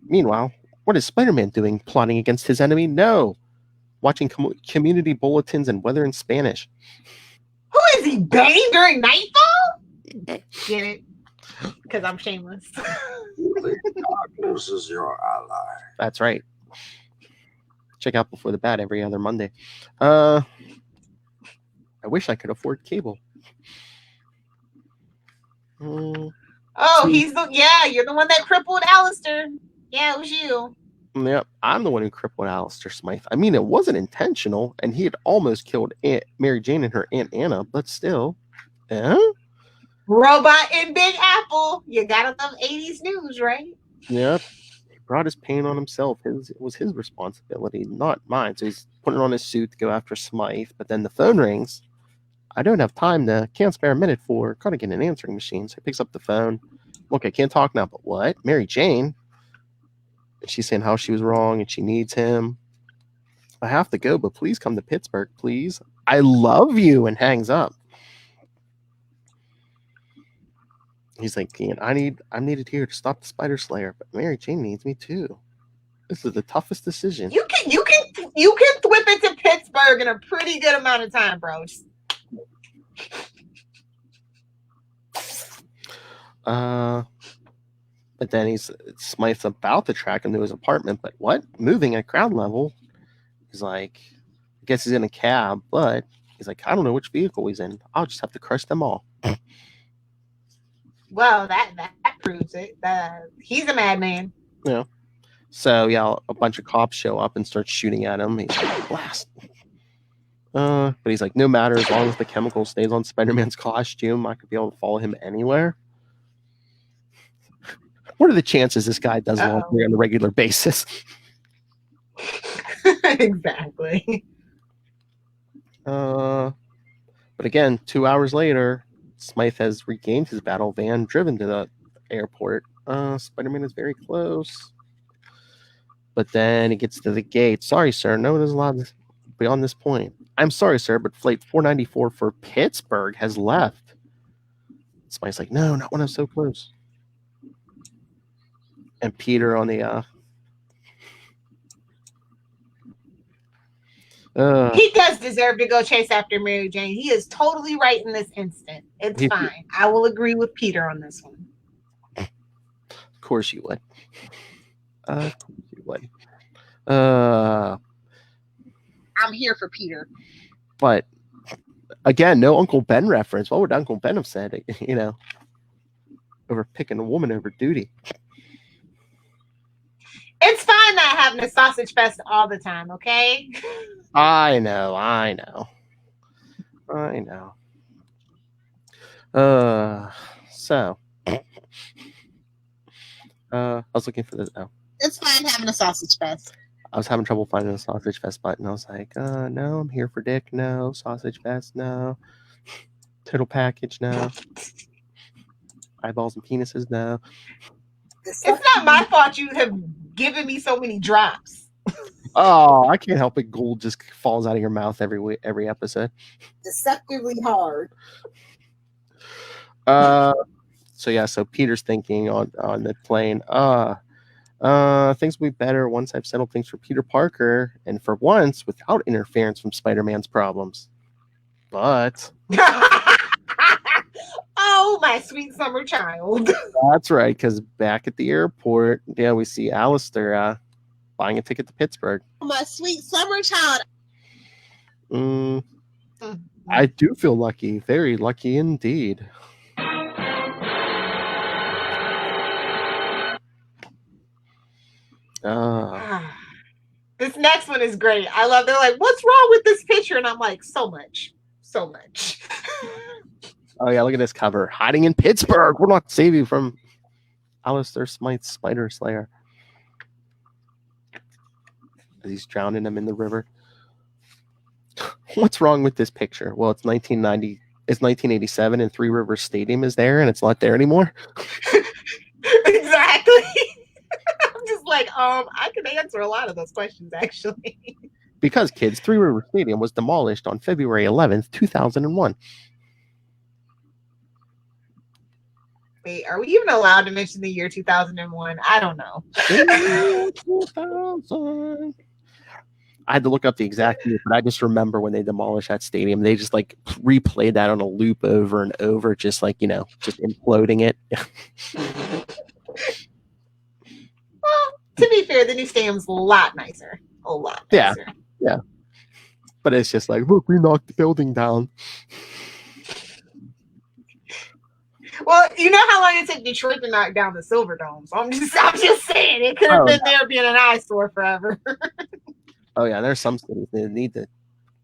Meanwhile, what is Spider-Man doing? Plotting against his enemy? No. Watching community bulletins and weather in Spanish. Who is he banging during nightfall? Get it? Because I'm shameless. Darkness is your ally. That's right. Check out Before the Bat every other Monday. I wish I could afford cable. Oh, you're the one that crippled Alistair. Yeah, it was you. Yep, I'm the one who crippled Alistair Smythe. I mean, it wasn't intentional, and he had almost killed Mary Jane and her Aunt Anna, but still. Robot in Big Apple. You gotta love 80s news, right? Yep. He brought his pain on himself. It was his responsibility, not mine. So he's putting on his suit to go after Smythe, but then the phone rings. I don't have time can't spare a minute for gotta get an answering machine. So he picks up the phone. Look, I can't talk now, but what? Mary Jane? She's saying how she was wrong and she needs him. I have to go, but please come to Pittsburgh, please. I love you, and hangs up. He's like, Ian, I'm needed here to stop the Spider Slayer, but Mary Jane needs me too. This is the toughest decision. You can whip it to Pittsburgh in a pretty good amount of time, bro. But then Smythe's about to track him to his apartment, but what? Moving at ground level. He's like, I guess he's in a cab, but he's like, I don't know which vehicle he's in. I'll just have to crush them all. Well, that proves it. He's a madman. Yeah. So yeah, a bunch of cops show up and start shooting at him. He's like, blast. But he's like, no matter, as long as the chemical stays on Spider-Man's costume, I could be able to follow him anywhere. What are the chances this guy does laundry on a regular basis? Exactly. But again, 2 hours later, Smythe has regained his battle van, driven to the airport. Spider-Man is very close. But then he gets to the gate. Sorry, sir. No one is allowed beyond this point. I'm sorry, sir, but flight 494 for Pittsburgh has left. Smythe's like, no, not when I'm so close. And Peter on the he does deserve to go chase after Mary Jane. He is totally right in this instant. It's fine. I will agree with Peter on this one. Of course you would. Of course you would. I'm here for Peter. But again, no Uncle Ben reference. What would Uncle Ben have said? Over picking a woman over duty. It's fine not having a sausage fest all the time, okay? I know. So I was looking for this. Oh. It's fine having a sausage fest. I was having trouble finding the sausage fest button. I was like, no, I'm here for dick. No, sausage fest. No, total package. No, eyeballs and penises. No. It's not my fault you have given me so many drops. Oh, I can't help it. Gold just falls out of your mouth every episode. Deceptively hard. So Peter's thinking on the plane, things will be better once I've settled things for Peter Parker, and for once without interference from Spider-Man's problems. But oh, my sweet summer child. That's right, because back at the airport, we see Alistair buying a ticket to Pittsburgh. My sweet summer child. I do feel lucky, very lucky indeed. This next one is great. I love. They're like, "What's wrong with this picture?" And I'm like, "So much, so much." Oh yeah, look at this cover. Hiding in Pittsburgh. We'll not save you from Alistair Smythe's Spider Slayer. As he's drowning him in the river. What's wrong with this picture? Well, it's 1990. It's 1987, and Three Rivers Stadium is there, and it's not there anymore. Exactly. I'm just like, I can answer a lot of those questions actually. Because, kids, Three Rivers Stadium was demolished on February 11th, 2001. Wait, are we even allowed to mention the year 2001? I don't know. 2000. I had to look up the exact year, but I just remember when they demolished that stadium, they just like replayed that on a loop over and over, just like, just imploding it. Well, to be fair, the new stadium's a lot nicer. A lot nicer. Yeah. But it's just like, look, we knocked the building down. Well, you know how long it took Detroit to knock down the Silver Dome. So I'm just saying it could have been there being an eyesore forever. Oh yeah, there's some cities that need to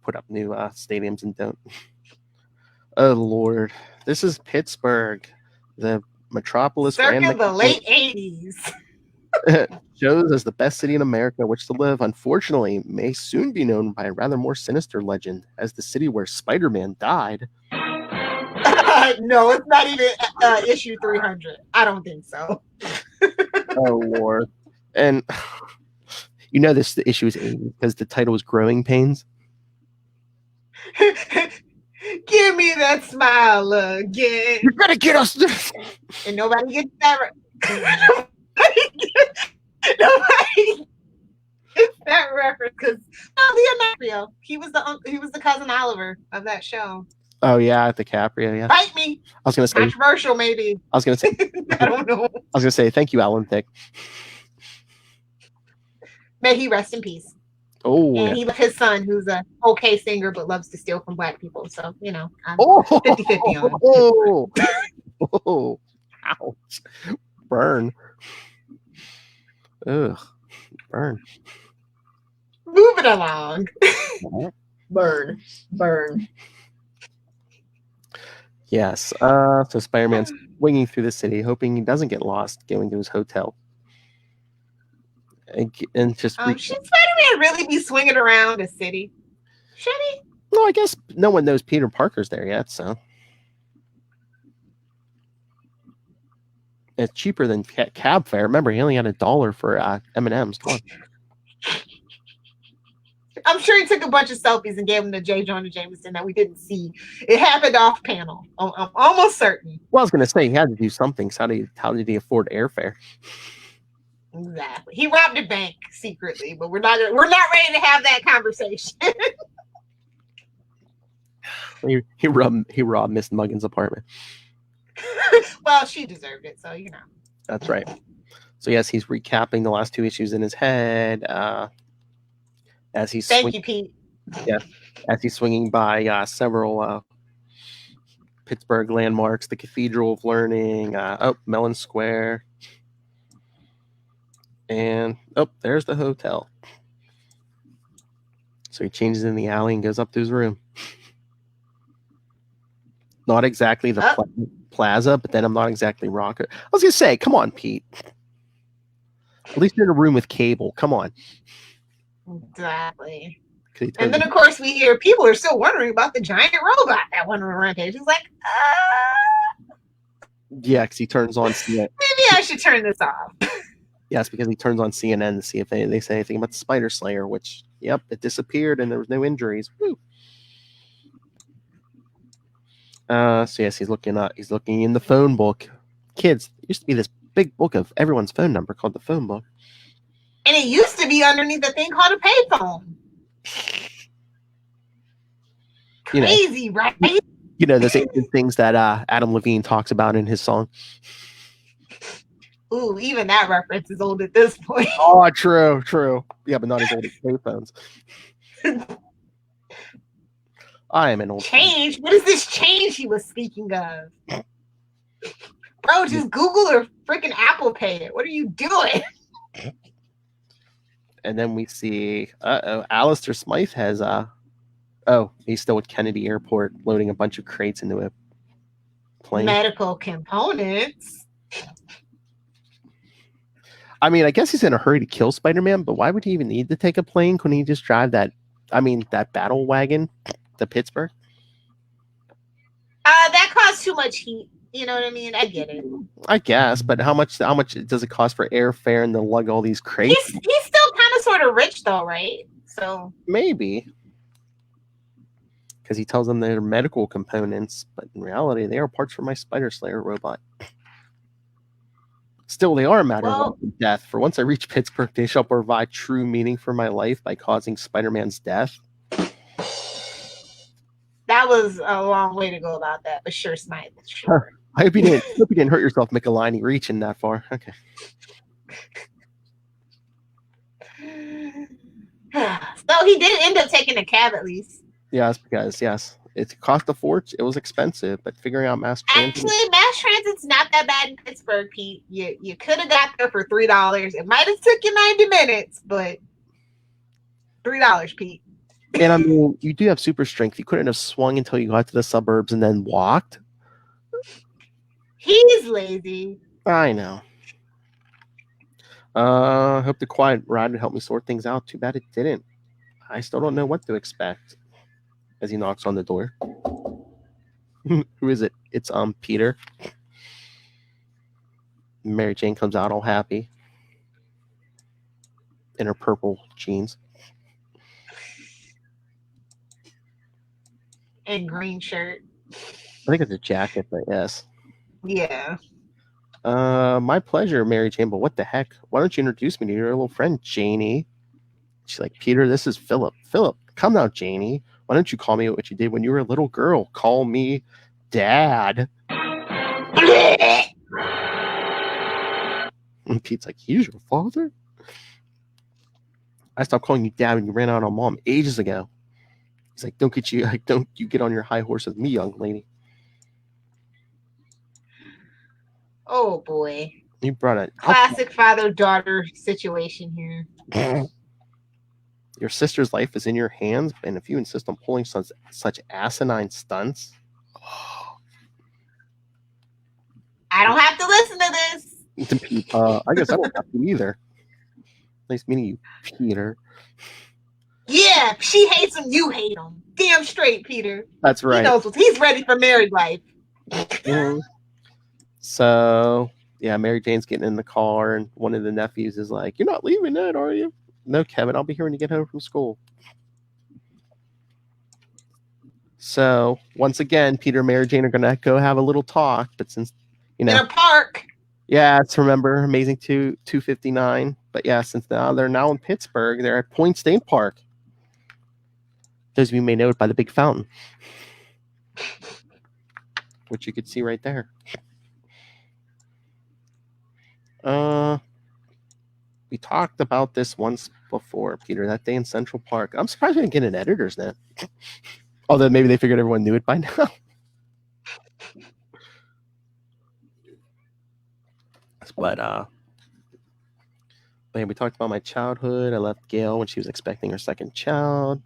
put up new stadiums and don't. Oh Lord, this is Pittsburgh, the metropolis. Circa the late 80s. Shows as the best city in America which to live. Unfortunately, may soon be known by a rather more sinister legend as the city where Spider-Man died. No, it's not even issue 300. I don't think so. Oh Lord, and. The issue is 80 because the title is Growing Pains. Give me that smile again. You're gonna get us. And nobody gets that. Nobody gets that reference because DiCaprio. He was the cousin Oliver of that show. Oh yeah, DiCaprio. Yeah. Fight me. I was gonna say controversial, maybe. I was gonna say. I don't know. I was gonna say thank you, Alan Thicke. May he rest in peace. Oh, and he left his son, who's a okay singer but loves to steal from black people. So, I'm 50-50 on it. Oh, ouch. Burn. Ugh. Burn. Moving along. Burn. Yes. So Spider-Man's winging through the city, hoping he doesn't get lost, going to his hotel. And just should Spider-Man really be swinging around a city? Should he? Well, I guess no one knows Peter Parker's there yet, so it's cheaper than cab fare. Remember, he only had $1 for M&Ms. Come on. I'm sure he took a bunch of selfies and gave them to J. Jonah Jameson that we didn't see. It happened off panel. I'm almost certain. Well, I was going to say he had to do something. So how did he afford airfare? Exactly. He robbed a bank secretly, but we're not ready to have that conversation. he robbed Miss Muggins' apartment. Well, she deserved it, so That's right. So yes, he's recapping the last 2 issues in his head. As he's Thank you, Pete. Yeah, as he's swinging by several Pittsburgh landmarks, the Cathedral of Learning, Mellon Square. And there's the hotel. So he changes in the alley and goes up to his room. Not exactly the plaza, but then I'm not exactly rocker. I was gonna say, come on, Pete. At least you're in a room with cable. Come on. Exactly. And then of course we hear people are still wondering about the giant robot that went on a rampage. He's like, yeah, because he turns on CNN. Maybe I should turn this off. Yes, because he turns on CNN to see if they say anything about the Spider Slayer, which, yep, it disappeared and there was no injuries. Woo. So yes, he's looking in the phone book. Kids, there used to be this big book of everyone's phone number called the phone book. And it used to be underneath a thing called a payphone. Crazy, right? Those ancient things that Adam Levine talks about in his song. Ooh, even that reference is old at this point. Oh, true. Yeah, but not as old as payphones. I am an old change. What is this change he was speaking of? Bro, just Google or freaking Apple Pay it. What are you doing? And then we see, Alistair Smythe has, he's still at Kennedy Airport loading a bunch of crates into plane. Medical components. I mean, I guess he's in a hurry to kill Spider-Man, but why would he even need to take a plane? Couldn't he just drive that battle wagon to Pittsburgh? That caused too much heat. You know what I mean? I get it. I guess, but how much does it cost for airfare and to lug all these crates? He's still kind of sort of rich though, right? So maybe. Because he tells them they're medical components, but in reality, they are parts for my Spider Slayer robot. Still, they are a matter of death. For once I reach Pittsburgh, they shall provide true meaning for my life by causing Spider-Man's death. That was a long way to go about that, but sure, Smythe. Sure. I hope you didn't hurt yourself, Michelini, reaching that far. Okay. So he did end up taking a cab at least. Yes, because it cost a fortune. It was expensive, but figuring out mass transit. Actually, mass transit's not that bad in Pittsburgh, Pete. You could have got there for $3. It might have took you 90 minutes, but $3, Pete. And I mean, you do have super strength. You couldn't have swung until you got to the suburbs and then walked. He's lazy. I know. I hope the quiet ride would help me sort things out. Too bad it didn't. I still don't know what to expect. As he knocks on the door. Who is it? It's Peter. Mary Jane comes out all happy. In her purple jeans. And green shirt. I think it's a jacket, but yes. Yeah. My pleasure, Mary Jane, but what the heck? Why don't you introduce me to your little friend, Janie? She's like, Peter, this is Philip. Philip, come now, Janie. Why don't you call me what you did when you were a little girl? Call me Dad. And Pete's like, he's your father? I stopped calling you Dad when you ran out on Mom ages ago. He's like, don't you get on your high horse with me, young lady. Oh boy. You brought it. Classic father-daughter situation here. Your sister's life is in your hands, and if you insist on pulling such asinine stunts... I don't have to listen to this. I guess I don't have to either. Nice meeting you, Peter. Yeah, she hates him, you hate him. Damn straight, Peter. That's right. He knows he's ready for married life. So, yeah, Mary Jane's getting in the car, and one of the nephews is like, you're not leaving that, are you? No, Kevin, I'll be here when you get home from school. So, once again, Peter and Mary Jane are going to go have a little talk, but since, In a park. Yeah, it's remember Amazing 259. But yeah, since they're now in Pittsburgh, they're at Point State Park. Those of you may know it by the big fountain, which you could see right there. We talked about this once before, Peter, that day in Central Park. I'm surprised we didn't get an editor's note. Although maybe they figured everyone knew it by now. But yeah, we talked about my childhood. I left Gail when she was expecting her second child.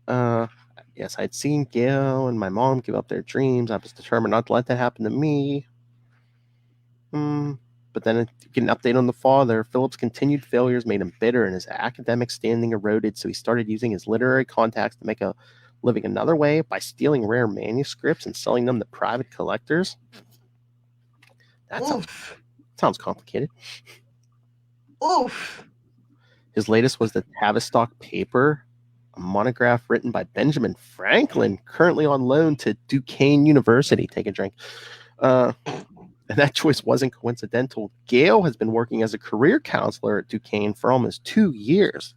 Yes, I'd seen Gail and my mom give up their dreams. I was determined not to let that happen to me. But then get an update on the father. Philip's continued failures made him bitter, and his academic standing eroded, so he started using his literary contacts to make a living another way by stealing rare manuscripts and selling them to private collectors. That sounds complicated. Oof. His latest was the Tavistock Paper, a monograph written by Benjamin Franklin, currently on loan to Duquesne University. Take a drink. And that choice wasn't coincidental. Gail has been working as a career counselor at Duquesne for almost 2 years.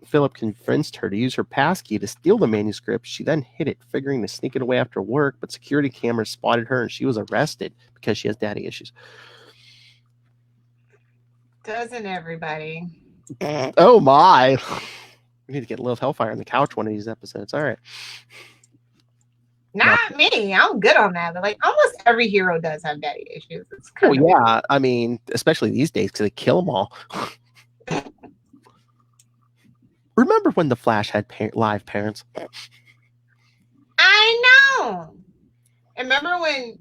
Philip convinced her to use her passkey to steal the manuscript. She then hid it, figuring to sneak it away after work, but security cameras spotted her and she was arrested because she has daddy issues. Doesn't everybody? Oh my. We need to get Lilith Hellfire on the couch one of these episodes. All right. Not me. I'm good on that. But like almost every hero does have daddy issues. It's kind of yeah. I mean, especially these days because they kill them all. Remember when the Flash had live parents? I I know. And remember when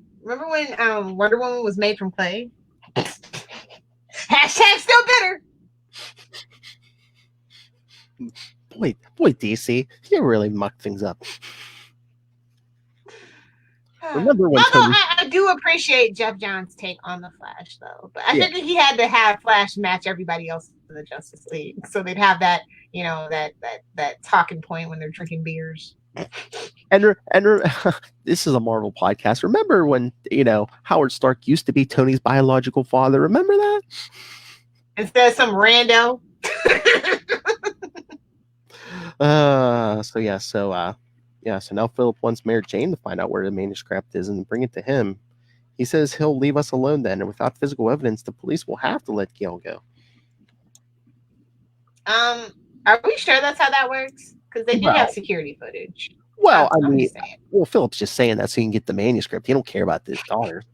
Wonder Woman was made from clay? Hashtag still bitter. Boy, DC, you really mucked things up. Remember when Although Tony... I do appreciate Jeff Johns' take on the Flash, though. But I Yeah. figured he had to have Flash match everybody else in the Justice League, so they'd have that, you know, that talking point when they're drinking beers. And this is a Marvel podcast. Remember when, you know, Howard Stark used to be Tony's biological father? Remember that? Instead of some rando. So now Philip wants Mary Jane to find out where the manuscript is and bring it to him. He says he'll leave us alone then, and without physical evidence, the police will have to let Gail go. Are we sure that's how that works? Because they do Well, have security footage. Well, I I'm mean, just saying. well, Philip's just saying that so he can get the manuscript. He don't care about this daughter.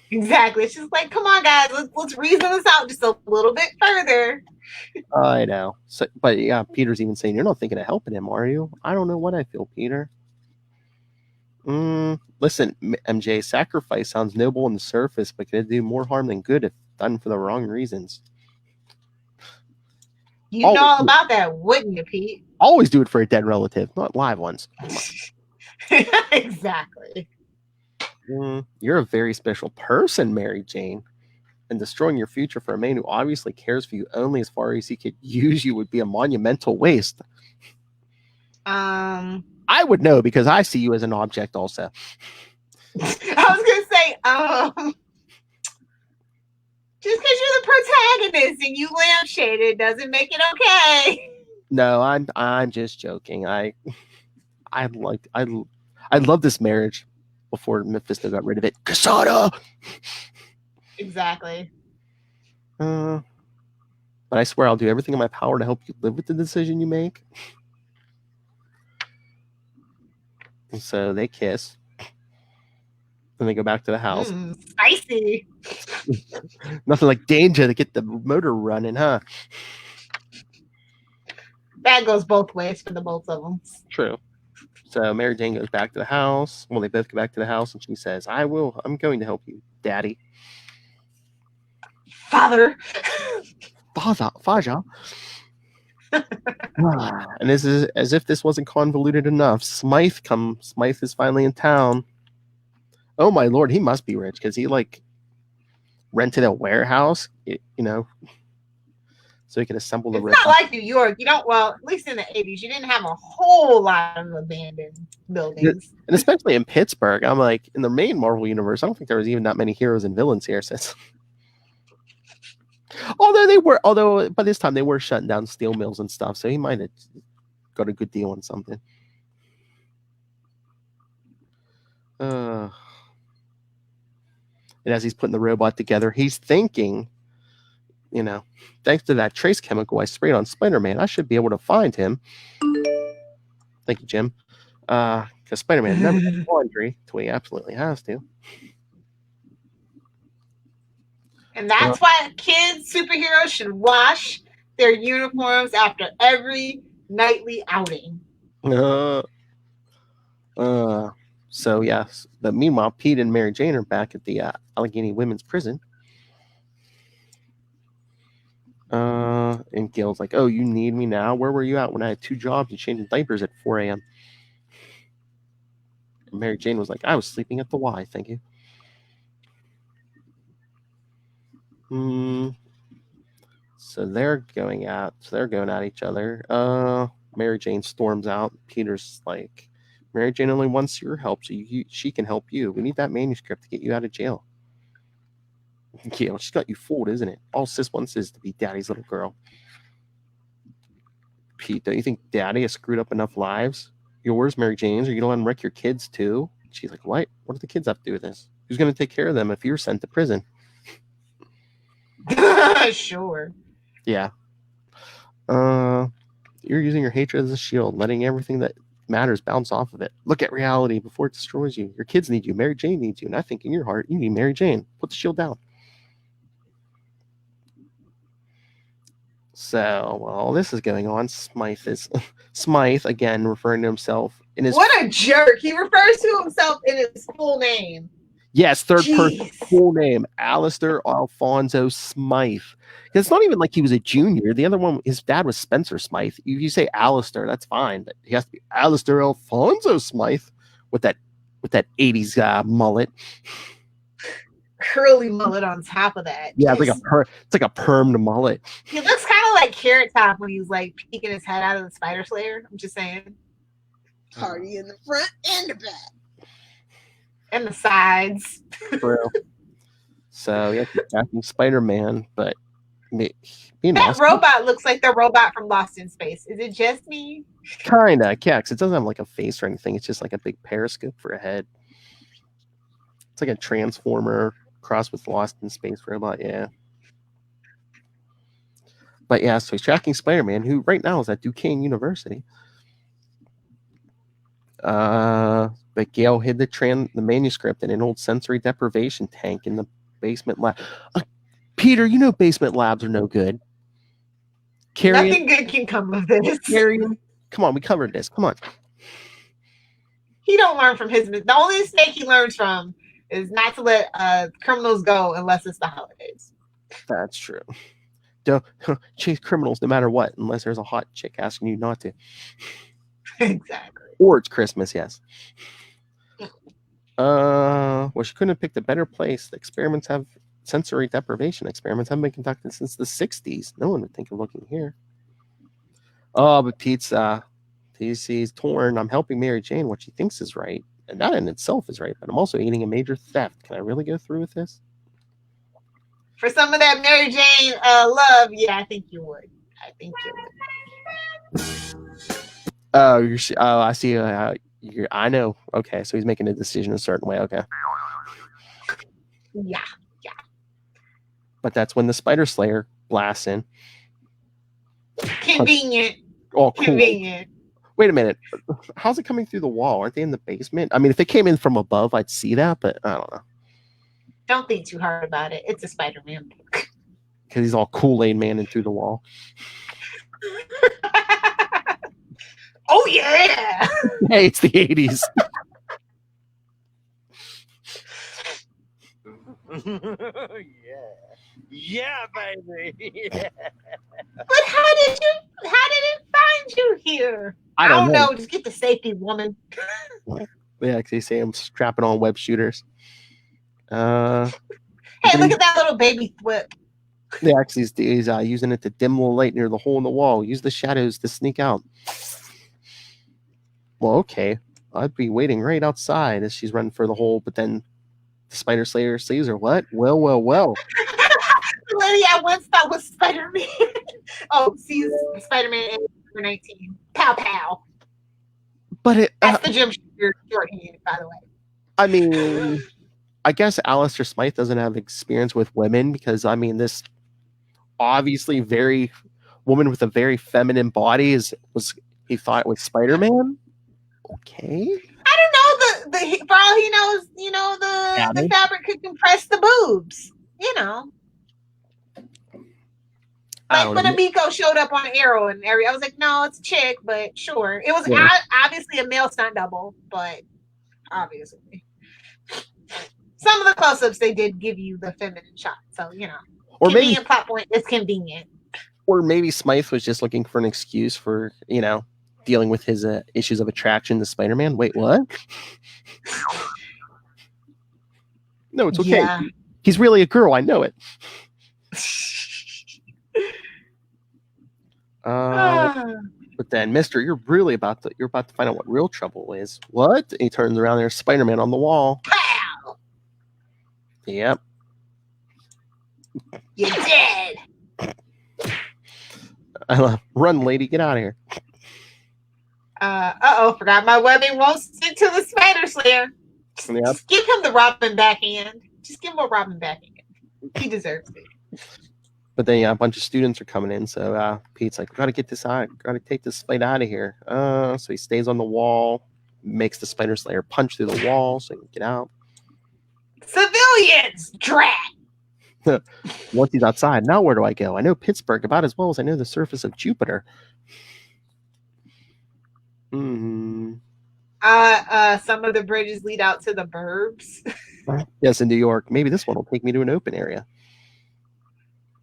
Exactly. It's just like, come on, guys, let's reason this out just a little bit further. I know. So, but yeah, Peter's even saying, you're not thinking of helping him, are you? I don't know what I feel, Peter. Listen, MJ, sacrifice sounds noble on the surface, but can it do more harm than good if done for the wrong reasons? You know all about that, wouldn't you, Pete? Always do it for a dead relative, not live ones. Exactly. You're a very special person, Mary Jane. And destroying your future for a man who obviously cares for you only as far as he could use you would be a monumental waste. I would know because I see you as an object also. I was gonna say, just because you're the protagonist and you lampshaded doesn't make it okay. No, I'm just joking. I love this marriage before Mephisto got rid of it. Cassandra! Exactly. But I swear I'll do everything in my power to help you live with the decision you make. And so they kiss. And they go back to the house. Spicy. Nothing like danger to get the motor running, huh? That goes both ways for the both of them. True. So Mary Jane goes back to the house. Well, they both go back to the house, and she says, I'm going to help you, Daddy. Father. Faja. And this is as if this wasn't convoluted enough. Smythe is finally in town. Oh my lord, he must be rich because he like rented a warehouse, you know, so he could assemble the. It's not like New York. You don't. Well, at least in the 80s, you didn't have a whole lot of abandoned buildings. And especially in Pittsburgh, I'm like, in the main Marvel universe, I don't think there was even that many heroes and villains here since. Although by this time they were shutting down steel mills and stuff, so he might have got a good deal on something. And as he's putting the robot together, he's thinking, you know, thanks to that trace chemical I sprayed on Spider-Man, I should be able to find him. Thank you, Jim. Because Spider-Man never does laundry till he absolutely has to. And that's why kids, superheroes should wash their uniforms after every nightly outing. So, yes. But meanwhile, Pete and Mary Jane are back at the Allegheny Women's Prison. And Gail's like, oh, you need me now? Where were you at when I had 2 jobs and changing diapers at 4 a.m.? And Mary Jane was like, I was sleeping at the Y, thank you. So they're going at each other. Mary Jane storms out. Peter's like, Mary Jane only wants your help, so she can help you. We need that manuscript to get you out of jail. Gail, she's got you fooled, isn't it? All Sis wants is to be Daddy's little girl. Pete, don't you think Daddy has screwed up enough lives? Yours, Mary Jane's, or you don't let him wreck your kids too? She's like, what? What do the kids have to do with this? Who's going to take care of them if you're sent to prison? Sure. Yeah. You're using your hatred as a shield, letting everything that matters bounce off of it. Look at reality before it destroys you. Your kids need you. Mary Jane needs you. And I think in your heart, you need Mary Jane. Put the shield down. So while this is going on, Smythe again referring to himself in his What a jerk! He refers to himself in his full name. yes, third person Jeez. full name, Alistair Alfonso Smythe. It's not even like he was a junior. The other one, his dad was Spencer Smythe. If you say Alistair, that's fine, but he has to be Alistair Alfonso Smythe with that 80s mullet. Curly mullet on top of that. Yeah, Just- it's like a permed mullet. he looks kind of like Carrot Top when he's like peeking his head out of the spider slayer. I'm just saying. Party in the front and the back. And the sides. True. So yeah, he's attacking Spider-Man, but That robot looks like the robot from Lost in Space. Is it just me? Kinda, yeah, because it doesn't have like a face or anything. It's just like a big periscope for a head. It's like a transformer crossed with Lost in Space robot, yeah. But yeah, so he's tracking Spider-Man, who right now is at Duquesne University. But Gale hid the manuscript in an old sensory deprivation tank in the basement lab. Peter, you know basement labs are no good. Nothing good can come of this. Carrion, come on, we covered this. Come on. He don't learn from his. The only mistake he learns from is not to let criminals go unless it's the holidays. That's true. Don't chase criminals no matter what, unless there's a hot chick asking you not to. Exactly. Or it's Christmas, yes. Well, she couldn't have picked a better place. The experiments have sensory deprivation experiments haven't been conducted since the 60s. No one would think of looking here. Oh, but Pete's torn. I'm helping Mary Jane what she thinks is right. And that in itself is right, but I'm also aiding a major theft. Can I really go through with this? For some of that Mary Jane love, yeah, I think you would. Oh, I see. I know. Okay, so he's making a decision a certain way. Okay. Yeah. But that's when the Spider Slayer blasts in. Convenient. Oh, cool. Convenient. Wait a minute. How's it coming through the wall? Aren't they in the basement? I mean, if it came in from above, I'd see that, but I don't know. Don't think too hard about it. It's a Spider-Man book. Because he's all Kool-Aid Man in through the wall. Oh, yeah. Hey, it's the 80s. Yeah, baby. Yeah. But how did it find you here? I don't know. Just get the safety, woman. Yeah, because they say I'm strapping on web shooters. Hey, look at that little baby whip. Yeah, actually, he's using it to dim the light near the hole in the wall. Use the shadows to sneak out. Well, okay. I'd be waiting right outside as she's running for the hole, but then the Spider Slayer sees her. What? Well. Lady, I once thought was Spider-Man. Oh, sees Spider-Man in number 19. Pow, pow. But that's the Jim shorthand, by the way. I mean, I guess Alistair Smythe doesn't have experience with women because, I mean, this obviously very woman with a very feminine body he thought it was Spider-Man. Okay. I don't know. For all he knows, the fabric could compress the boobs. Like when Amiko showed up on Arrow and area, I was like, no, it's a chick, but sure. It was obviously a male stunt double, but obviously. Some of the close-ups, they did give you the feminine shot. So, or convenient maybe plot point is convenient. Or maybe Smythe was just looking for an excuse for, dealing with his issues of attraction to Spider-Man. Wait, what? No, it's okay. Yeah. He's really a girl. I know it. But then, Mister, you're about to find out what real trouble is. What? And he turns around. There's Spider-Man on the wall. Pow! Yep. You're dead. Run, lady, get out of here. Forgot my webbing won't stick to the Spider Slayer. Just give him the Robin backhand. Just give him a Robin backhand. He deserves it. But then, a bunch of students are coming in. So Pete's like, "Gotta get this out. Gotta take this fight out of here." So he stays on the wall, makes the Spider Slayer punch through the wall so he can get out. Civilians, drat. Once he's outside, now where do I go? I know Pittsburgh about as well as I know the surface of Jupiter. Some of the bridges lead out to the burbs. Yes, in New York. Maybe this one will take me to an open area.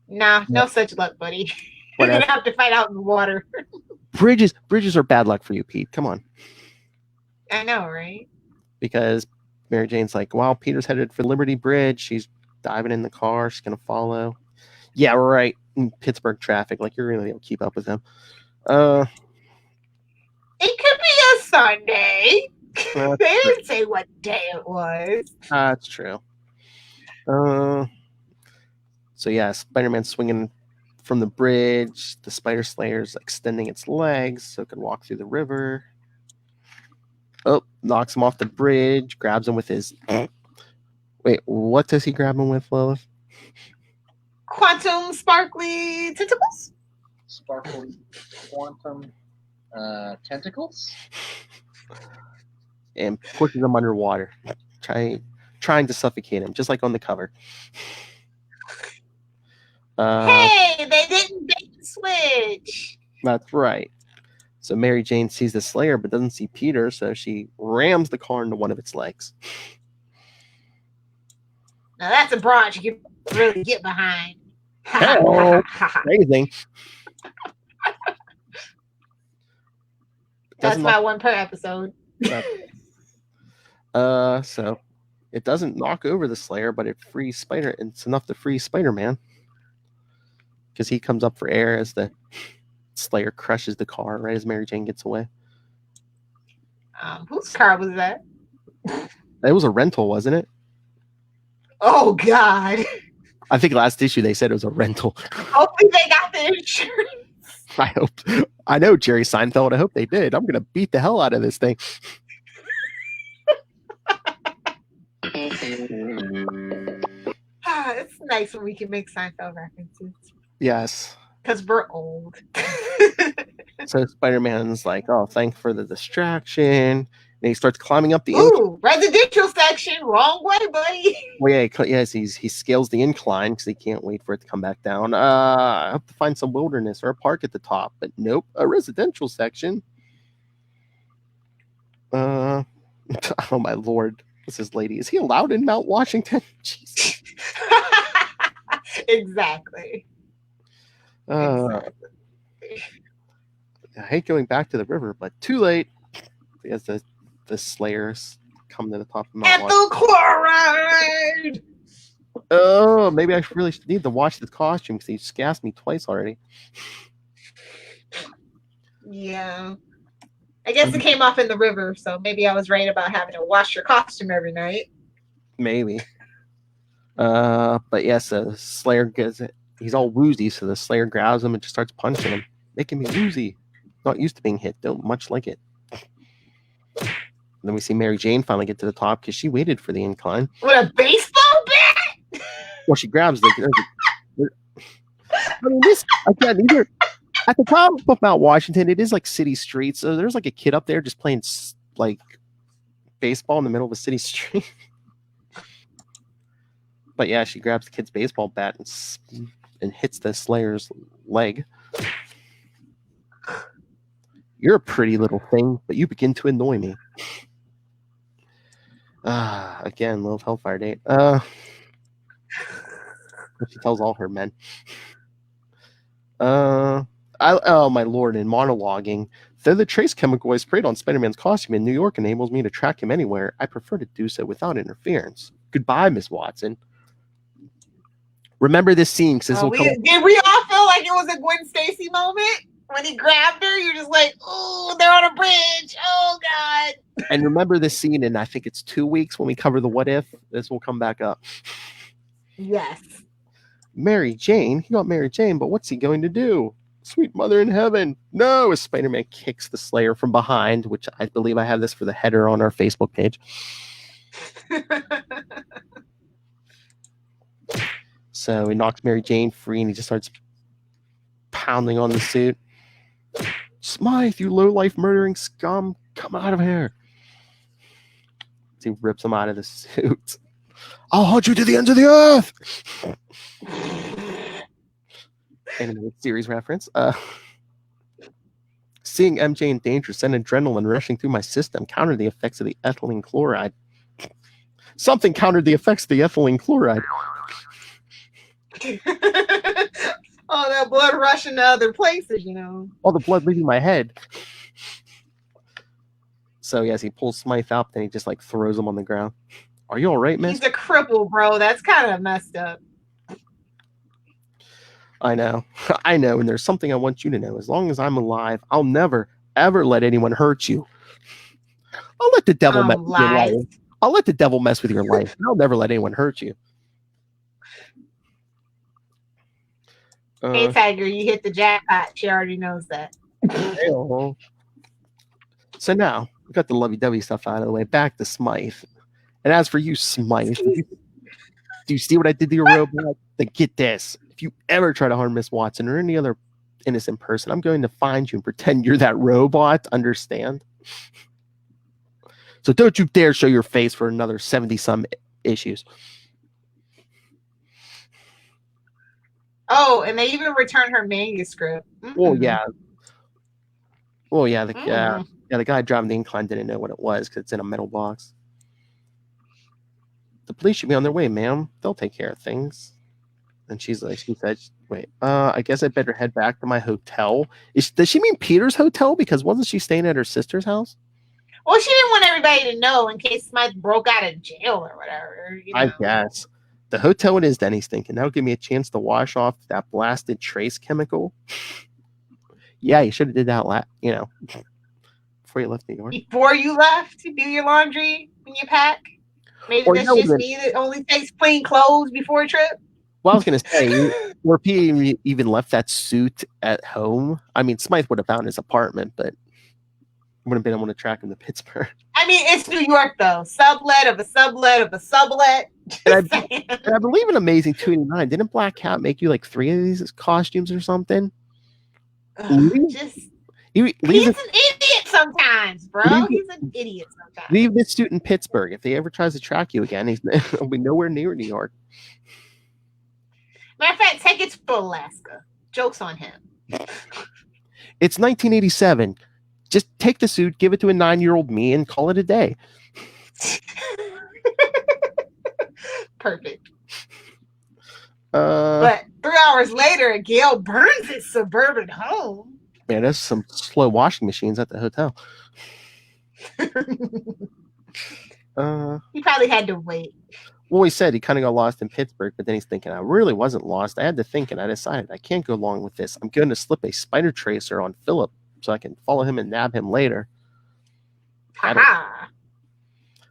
Nah, no such luck, buddy. You're gonna have to fight out in the water. Bridges are bad luck for you, Pete. Come on. I know, right? Because Mary Jane's like, well, Peter's headed for Liberty Bridge. She's diving in the car. She's going to follow. Yeah, right. In Pittsburgh traffic. Like, you're really able to keep up with him. It could be a Sunday. They didn't say what day it was. That's true. So, yeah, Spider-Man's swinging from the bridge. The Spider Slayer's extending its legs so it can walk through the river. Oh, knocks him off the bridge, grabs him with his... Wait, what does he grab him with, Lilith? Quantum sparkly tentacles? Sparkly quantum tentacles? And pushes him underwater, trying to suffocate him, just like on the cover. Hey, they didn't bait the switch. That's right. So Mary Jane sees the Slayer but doesn't see Peter, so she rams the car into one of its legs. Now that's a broad you can really get behind. Oh, amazing. That's my one per episode. So it doesn't knock over the Slayer, but it frees Spider. It's enough to free Spider-Man because he comes up for air as the Slayer crushes the car right as Mary Jane gets away. Whose car was that? It was a rental, wasn't it? Oh God! I think last issue they said it was a rental. Hopefully they got the insurance. I hope. I know Jerry Seinfeld. I hope they did. I'm gonna beat the hell out of this thing. It's nice when we can make Seinfeld references. Yes. Because we're old. So Spider-Man's like, oh, thanks for the distraction. And he starts climbing up the residential section. Wrong way, buddy. Well, yeah, he scales the incline because he can't wait for it to come back down. I have to find some wilderness or a park at the top. But nope, a residential section. Oh, my Lord. What's this lady? Is he allowed in Mount Washington? Jesus. Exactly. I hate going back to the river, but too late. As the Slayers come to the top of Mount Ethyl chloride. Oh, maybe I really need to watch the costume because he's gassed me twice already. Yeah. I guess it came off in the river, so maybe I was right about having to wash your costume every night. Maybe. But yes, the Slayer gets it. He's all woozy, so the Slayer grabs him and just starts punching him, making me woozy. Not used to being hit, don't much like it. And then we see Mary Jane finally get to the top because she waited for the incline. With a baseball bat? Well, she grabs the. I mean, this again. Either at the top of Mount Washington, it is like city streets. So there's like a kid up there just playing like baseball in the middle of a city street. But yeah, she grabs the kid's baseball bat and hits the Slayer's leg. You're a pretty little thing, but you begin to annoy me. Again, Lilith Hellfire date. She tells all her men. Oh my Lord, in monologuing. Though the trace chemical I sprayed on Spider-Man's costume in New York enables me to track him anywhere, I prefer to do so without interference. Goodbye, Miss Watson. Remember this scene, because did we all feel like it was a Gwen Stacy moment? When he grabbed her, you're just like, oh, they're on a bridge. Oh, God. And remember this scene in, I think it's 2 weeks when we cover the what if. This will come back up. Yes. Mary Jane? He got Mary Jane, but what's he going to do? Sweet mother in heaven. No, as Spider-Man kicks the Slayer from behind, which I believe I have this for the header on our Facebook page. So he knocks Mary Jane free and he just starts pounding on the suit. Smythe, you low-life murdering scum, come out of here. He rips him out of the suit. I'll hunt you to the ends of the earth. Animated series reference. Seeing MJ in danger sent adrenaline rushing through my system, countered the effects of the ethylene chloride. Something countered the effects of the ethylene chloride. Oh, that blood rushing to other places, All the blood leaving my head. So yes, he pulls Smythe out, then he just like throws him on the ground. Are you all right, miss? He's a cripple, bro. That's kind of messed up. I know. I know, and there's something I want you to know. As long as I'm alive, I'll never, ever let anyone hurt you. I'll let the devil mess with your life. I'll let the devil mess with your life. I'll never let anyone hurt you. Hey, Tiger, you hit the jackpot. She already knows that. So now, we got the lovey-dovey stuff out of the way. Back to Smythe. And as for you, Smythe, do you see what I did to your robot? Then get this. If you ever try to harm Miss Watson or any other innocent person, I'm going to find you and pretend you're that robot. Understand? So don't you dare show your face for another 70-some issues. Oh, and they even returned her manuscript. Mm-hmm. Well, yeah. The guy driving the incline didn't know what it was because it's in a metal box. The police should be on their way, ma'am. They'll take care of things. And she said, wait, I guess I better head back to my hotel. Does she mean Peter's hotel? Because wasn't she staying at her sister's house? Well, she didn't want everybody to know in case Smythe broke out of jail or whatever. I guess. The hotel it is, then he's thinking. That'll give me a chance to wash off that blasted trace chemical. Yeah, you should have did that before you left New York. Before you left to do your laundry when you pack? Maybe that's just me that only takes clean clothes before a trip? Well, I was going to say, or if he even left that suit at home, I mean, Smythe would have found his apartment, but wouldn't have been able to track him to Pittsburgh. I mean, it's New York, though. Sublet of a sublet of a sublet. And I believe in Amazing 289, didn't Black Cat make you like 3 of these costumes or something? He's an idiot sometimes, bro. He's an idiot sometimes. Leave this suit in Pittsburgh. If he ever tries to track you again, he'll be nowhere near New York. Matter of fact, take it to Alaska. Joke's on him. It's 1987. Just take the suit, give it to a 9-year-old me, and call it a day. Perfect. But 3 hours later, Gail burns his suburban home. Man, there's some slow washing machines at the hotel. He probably had to wait. Well, he said he kind of got lost in Pittsburgh, but then he's thinking, I really wasn't lost. I had to think, and I decided I can't go along with this. I'm going to slip a spider tracer on Philip so I can follow him and nab him later.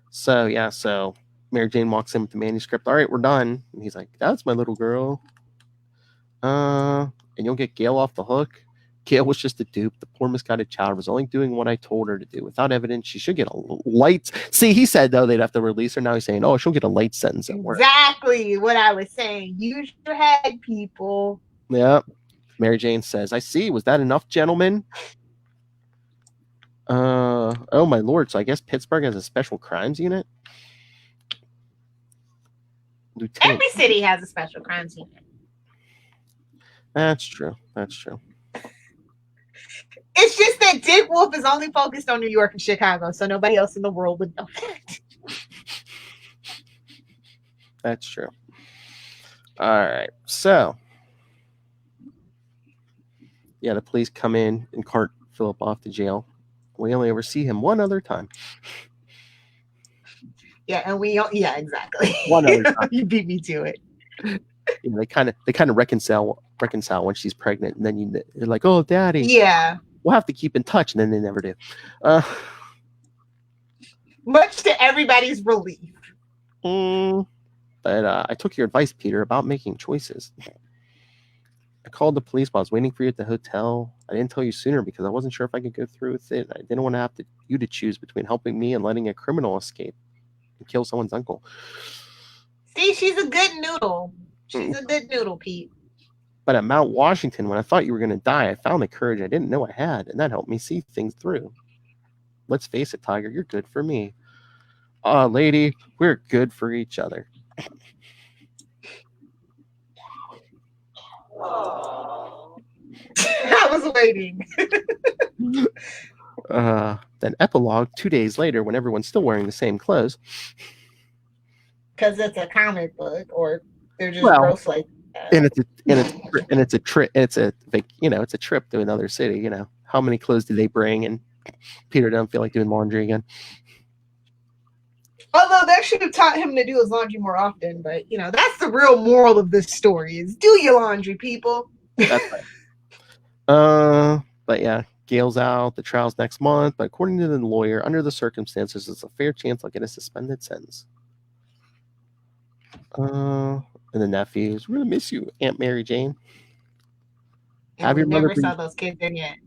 So Mary Jane walks in with the manuscript. All right, we're done. And he's like, that's my little girl. And you'll get Gail off the hook. Gail was just a dupe. The poor misguided child was only doing what I told her to do. Without evidence, she should get a light. See, he said, though, they'd have to release her. Now he's saying, oh, she'll get a light sentence at work. Exactly what I was saying. Use your head, people. Yeah. Mary Jane says, I see. Was that enough, gentlemen? Oh, my lord. So I guess Pittsburgh has a special crimes unit? Lieutenant. Every city has a special crimes unit. That's true. It's just that Dick Wolf is only focused on New York and Chicago, so nobody else in the world would know that. That's true. All right. So, yeah, the police come in and cart Philip off to jail. We only ever see him one other time. Yeah, and exactly. One other time. You beat me to it. You know, they kind of reconcile when she's pregnant, and then you're like, "Oh, Daddy." Yeah. We'll have to keep in touch, and then they never do. Much to everybody's relief. But I took your advice, Peter, about making choices. I called the police while I was waiting for you at the hotel. I didn't tell you sooner because I wasn't sure if I could go through with it. I didn't want to have you to choose between helping me and letting a criminal escape and kill someone's uncle. See, she's a good noodle. She's a good noodle, Pete. But at Mount Washington, when I thought you were going to die, I found the courage I didn't know I had, and that helped me see things through. Let's face it, Tiger, you're good for me. Lady, we're good for each other. I was waiting. Then epilogue 2 days later, when everyone's still wearing the same clothes. Because it's a comic book, or they're just Well, gross like that. And it's a trip. It's a trip to another city. You know, how many clothes do they bring? And Peter doesn't feel like doing laundry again. Although they should have taught him to do his laundry more often, but that's the real moral of this story: is do your laundry, people. That's right. But yeah, Gail's out. The trial's next month. But according to the lawyer, under the circumstances, there's a fair chance I'll get a suspended sentence. And the nephews, really miss you, Aunt Mary Jane. And we never saw those kids in yet.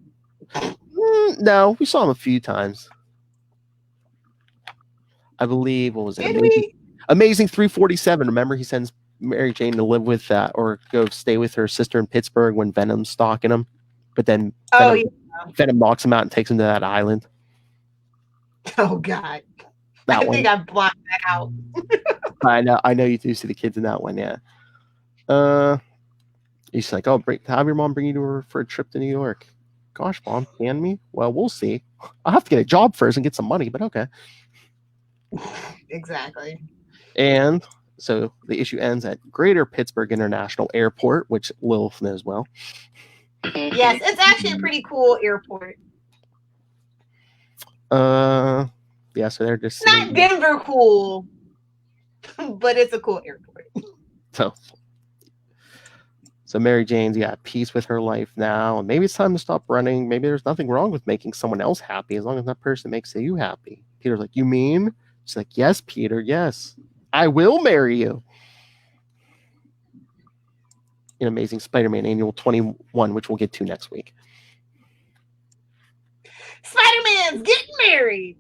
No, we saw them a few times. I believe, what was it? Did we? Amazing 347. Remember, he sends Mary Jane to live with or go stay with her sister in Pittsburgh when Venom's stalking him. But then Venom knocks him out and takes him to that island. Oh, God. I think I blocked that out. I know you do see the kids in that one, yeah. He's like, have your mom bring you for a trip to New York. Gosh, Mom, can me? Well, we'll see. I'll have to get a job first and get some money, but okay. Exactly. And so the issue ends at Greater Pittsburgh International Airport, which Lilith knows well. Yes, it's actually a pretty cool airport. Yeah, so they're just not Denver cool, but it's a cool airport. So Mary Jane's got peace with her life now, and maybe it's time to stop running. Maybe there's nothing wrong with making someone else happy as long as that person makes you happy. Peter's like, you mean? She's like, yes, Peter, yes. I will marry you. In Amazing Spider-Man Annual 21, which we'll get to next week. Spider-Man's getting married.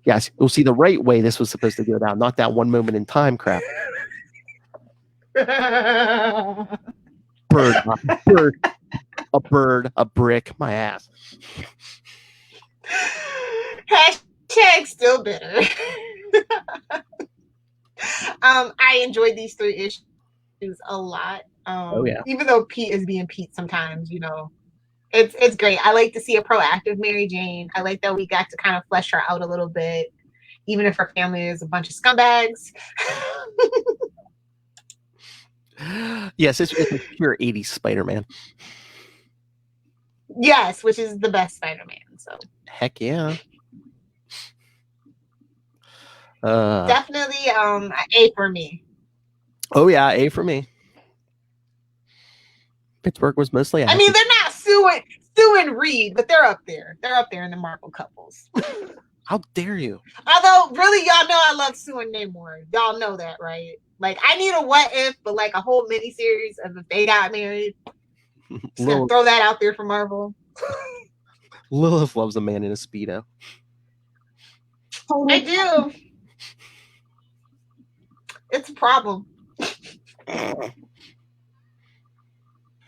Yes, you'll see the right way this was supposed to go down, not that one moment in time crap. Bird, a brick, my ass. Hashtag still bitter. I enjoyed these 3 issues a lot. Even though Pete is being Pete sometimes, it's great. I like to see a proactive Mary Jane. I like that we got to kind of flesh her out a little bit, even if her family is a bunch of scumbags. Yes, it's a pure 80s Spider-Man. Yes, which is the best Spider-Man. So heck yeah. Definitely A for me. Oh yeah, A for me. Pittsburgh was mostly happy. I mean, they're not Sue and Reed, but they're up there. They're up there in the Marvel couples. How dare you? Although, really, y'all know I love Sue and Namor. Y'all know that, right? Like, I need a what if, but like a whole miniseries of if they got married. Just gonna throw that out there for Marvel. Lilith loves a man in a Speedo. I do. It's a problem.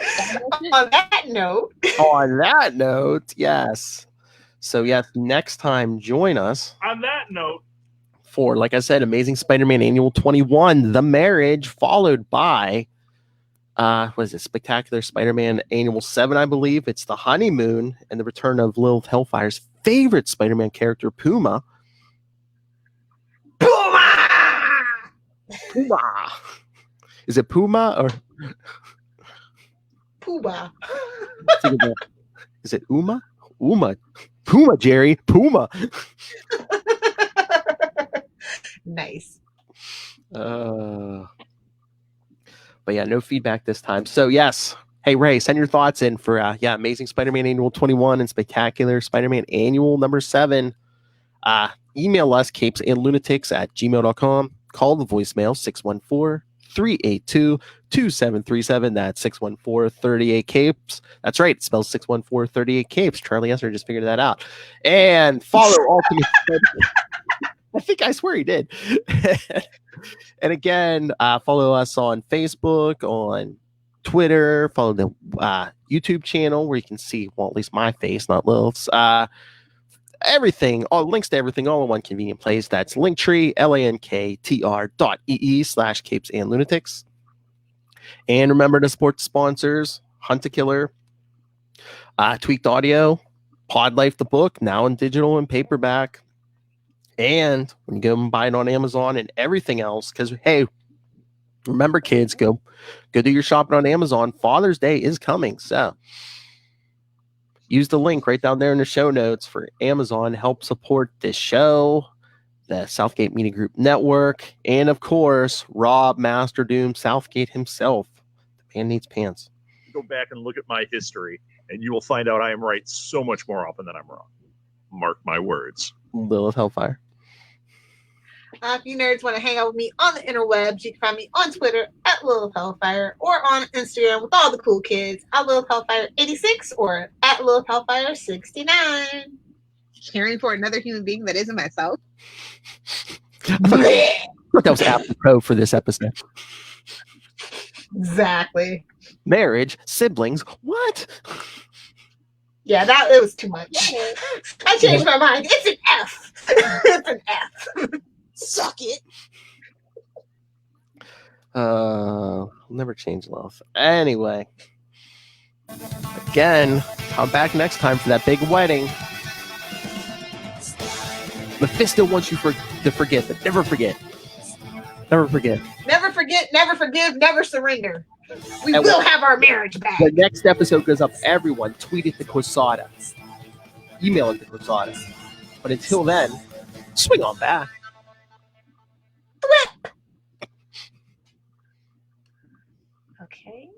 On that note, yes. So yes, next time join us. On that note, for, like I said, Amazing Spider-Man Annual 21, The Marriage, followed by what is it? Spectacular Spider-Man Annual 7, I believe. It's The Honeymoon and the return of Lilith Hellfire's favorite Spider-Man character, Puma. Puma. Is it Puma or Puma? Is it Uma? Uma. Puma, Jerry. Puma. Nice. But yeah, no feedback this time. So yes. Hey Ray, send your thoughts in for Amazing Spider-Man Annual 21 and Spectacular Spider-Man Annual number 7. Email us capesandlunatics@gmail.com. Call the voicemail 614-382-2737. That's 614-38-capes. That's right. It spells 614-38-capes. Charlie Esser just figured that out. And follow Ultimate I swear he did. And again, follow us on Facebook, on Twitter, follow the YouTube channel where you can see, well, at least my face, not Lilith's. everything, all links to everything, all in one convenient place. That's Linktree, linktr.ee/capes and lunatics. And remember to support the sponsors: Hunt a Killer, Tweaked Audio, Pod Life the book, now in digital and paperback. And when you go and buy it on Amazon and everything else, because hey, remember kids, go do your shopping on Amazon. Father's Day is coming, so use the link right down there in the show notes for Amazon. Help support this show, the Southgate Media Group Network, and of course, Rob Master Doom Southgate himself. The man needs pants. Go back and look at my history, and you will find out I am right so much more often than I'm wrong. Mark my words. Lilith Hellfire. If you nerds want to hang out with me on the interwebs, you can find me on Twitter at Lilith Hellfire or on Instagram with all the cool kids at Lilith Hellfire 86 or at Lilith Hellfire 69. Caring for another human being that isn't myself. That was apropos for this episode. Exactly. Marriage, siblings, what? Yeah, it was too much. I changed my mind. It's an F. It's an F. Suck it. Never change love. Anyway, again, come back next time for that big wedding. Mephisto wants you to forget, but never forget. Never forget. Never forget, never forgive, never surrender. We will have our marriage back. The next episode goes up. Everyone, tweet it to Quasada. Email it to Quasada. But until then, swing on back. Okay.